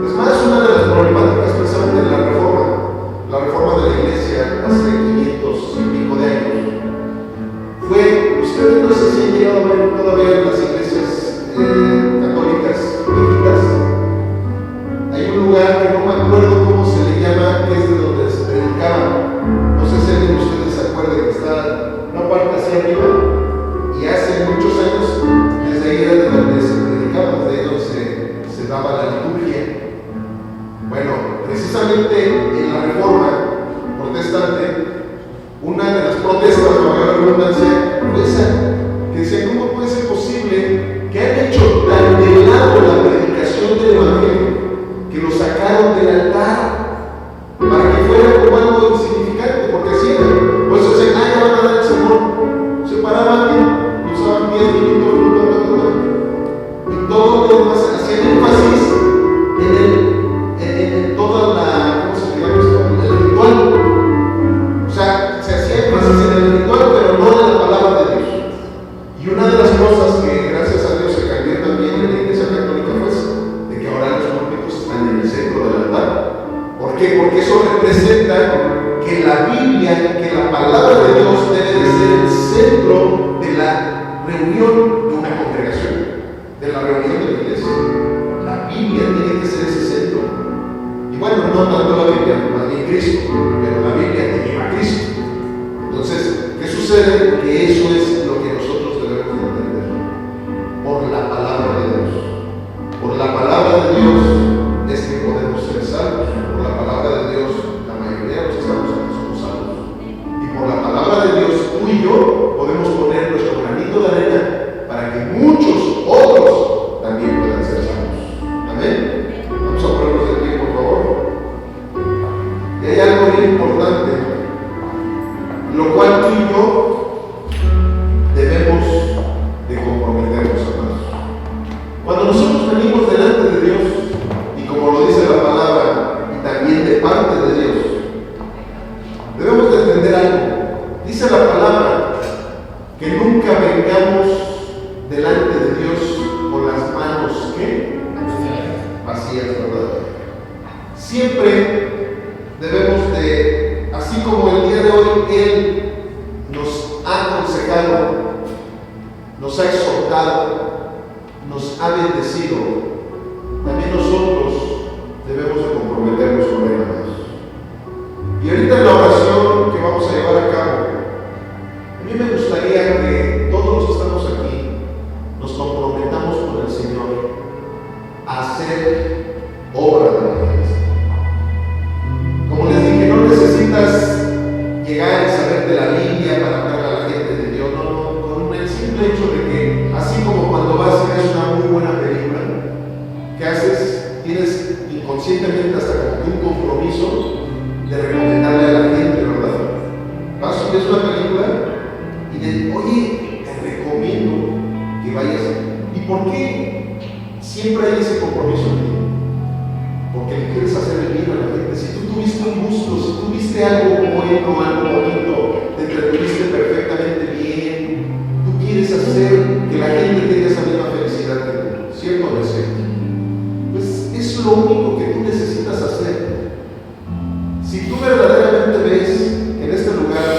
Es más, una de las problemáticas precisamente de la reforma de la iglesia hace 500 y pico de años, fue, ustedes no sé si han llegado a ver todavía en las iglesias católicas viejitas, hay un lugar que no me acuerdo cómo se le llama, que es de donde se predicaba. No sé si alguien de ustedes se acuerda que está una parte hacia arriba, y hace muchos años desde ahí era de donde se predicaba, desde ahí donde se daba la liturgia. Bueno, precisamente en la reforma protestante, una de las protestas, para la redundancia, fue esa, que decía, ¿cómo puede ser posible que han hecho tan de lado la predicación del Evangelio que lo sacaron del altar para que fuera como algo insignificante? Porque así era. Por eso se ya van a dar el sermón. Se paraban bien, usaban 10 minutos, y todo lo demás hacían énfasis en toda la, ¿cómo se llama esto? El ritual. O sea, se hacía énfasis en el ritual, pero no en la palabra de Dios. Y una de las cosas que, gracias a Dios, se cambió también en la Iglesia Católica fue eso, de que ahora los púlpitos están en el centro del altar. ¿Por qué? Porque eso representa que la Biblia, que la palabra de Dios debe de ser el centro de la reunión de una congregación, de la reunión de la iglesia. La Biblia tiene que ser ese centro. Y bueno, no tanto la Biblia, más bien Cristo, pero la Biblia te lleva a Cristo. Entonces, ¿qué sucede? Que eso es lo que nosotros debemos entender. Por la palabra de Dios. Por la palabra de Dios es que podemos ser salvos. Por la palabra de Dios, la mayoría de los que estamos aquí somos salvos. Y por la palabra de Dios, tú y yo podemos poner nuestro granito de arena para que muchos otros también puedan ser salvos. Amén. Vamos a ponernos de pie, por favor. Y hay algo bien importante, lo cual tú y yo debemos vacías, ¿verdad? Siempre debemos de, así como el día de hoy Él nos ha aconsejado, nos ha exhortado, nos ha bendecido, también nosotros debemos de comprometernos con Él, amados. Y ahorita en la oración que vamos a llevar a cabo, a mí me gustaría que todos los que estamos aquí nos comprometamos con el Señor a hacer obra de evangelismo. Como les dije, no necesitas llegar y saber de la Biblia para hablar a la gente de Dios, no, con el simple hecho de que, así como cuando vas y ves una muy buena película, ¿qué haces? Tienes inconscientemente hasta como que un compromiso de recomendarle a la gente, ¿verdad? Vas y ves una película y le oye, te recomiendo que vayas. ¿Y por qué siempre hay ese compromiso en ti? Porque le quieres hacer el bien a la gente. Si tú tuviste un gusto, si tuviste algo bueno, algo bonito, te entretuviste perfectamente bien, tú quieres hacer que la gente tenga esa misma felicidad que tú, ¿cierto o no es cierto? Pues es lo único que tú necesitas hacer. Si tú verdaderamente ves que en este lugar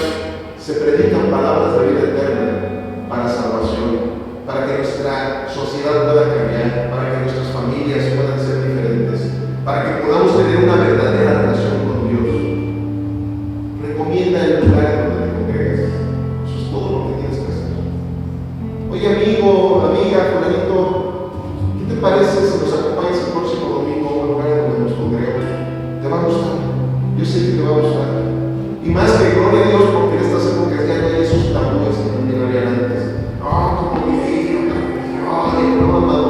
se predican palabras de vida eterna para salvación, para que nuestra sociedad pueda cambiar, para que nuestras familias puedan ser diferentes, para que podamos tener una verdadera relación con Dios, recomienda el lugar donde te congregas. Eso es todo lo que tienes que hacer. Oye, amigo, amiga, fulanito, ¿qué te parece si nos acompañas el próximo domingo a un lugar donde nos congregamos? Te va a gustar. Yo sé que te va a gustar. Y más que gloria a Dios, porque en estas épocas ya no hay esos tabúes que también habían antes. Como no, amado.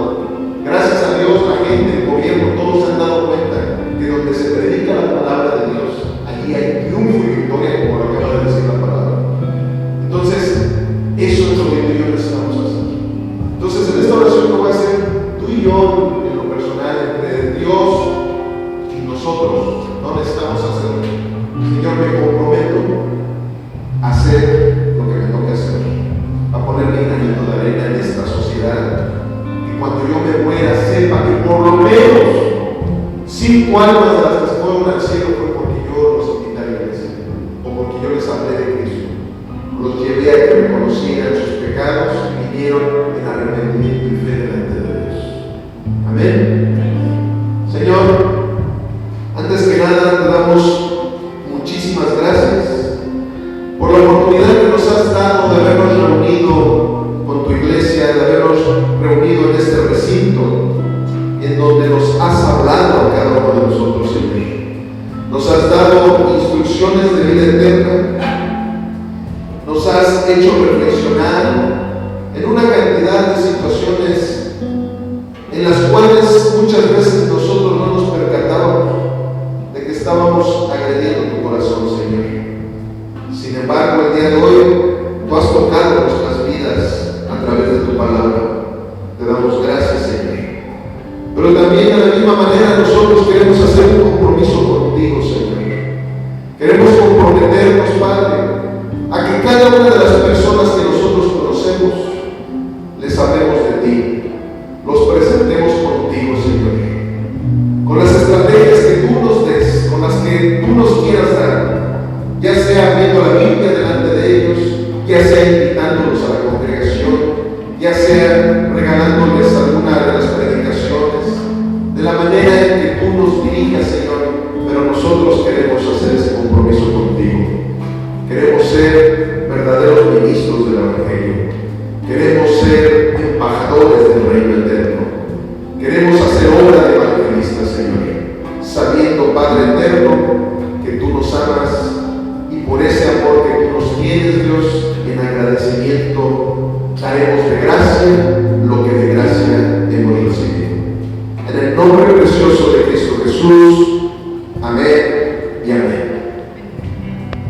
Gracias a Dios, la gente, el gobierno, todos se han dado cuenta que donde se predica la palabra de Dios, allí hay triunfo y victoria, como lo acaba de decir la palabra. Entonces, eso es lo que tú y yo necesitamos hacer. Entonces, en esta oración que voy a hacer, tú y yo, en lo personal, entre Dios y nosotros, no necesitamos hacerlo. Señor, me comprometo a hacer lo que me toque hacer, a poner mi granito de arena en esta sociedad, y cuando yo me muera sepa que por lo menos 5 almas de las que se fueron al cielo fue porque yo los invité a la iglesia, o porque yo les hablé de Cristo, los llevé a que reconocieran sus pecados y vinieron en arrepentimiento y fe delante de Dios. Amén. Señor, antes que nada te damos muchísimas gracias por la oportunidad que nos has dado de habernos reunido con tu iglesia, de habernos reunido en este recinto en donde nos has hablado a cada uno de nosotros, Señor. Nos has dado instrucciones de vida eterna, nos has hecho reflexionar en una cantidad de situaciones en las cuales muchas veces nosotros no nos percatábamos de que estábamos agrediendo tu corazón, Señor. Sin embargo, el día de hoy tú has tocado nuestras vidas a través de tu palabra. Te damos gracias, Señor. Pero también de la misma manera nosotros queremos hacer un compromiso contigo, Señor. Queremos comprometernos, Padre, a que cada una de las personas que nosotros conocemos les hablemos de ti, los presentemos contigo, Señor, con las estrategias que tú nos des, con las que tú nos quieras dar, ya sea viendo la Biblia delante de ellos, ya sea invitándolos a la congregación, ya sea regalándoles alguna de las predicaciones, de la manera en que tú nos dirijas, Señor. Pero nosotros queremos hacer ese compromiso contigo. Queremos ser verdaderos ministros del Evangelio. Queremos ser embajadores del reino eterno. Queremos hacer obra de evangelistas, Señor, sabiendo, Padre eterno, que tú nos amas, y por ese amor que tú nos tienes, Dios, en agradecimiento daremos de gracia lo que de gracia hemos recibido. En el nombre precioso de Cristo Jesús. Amén.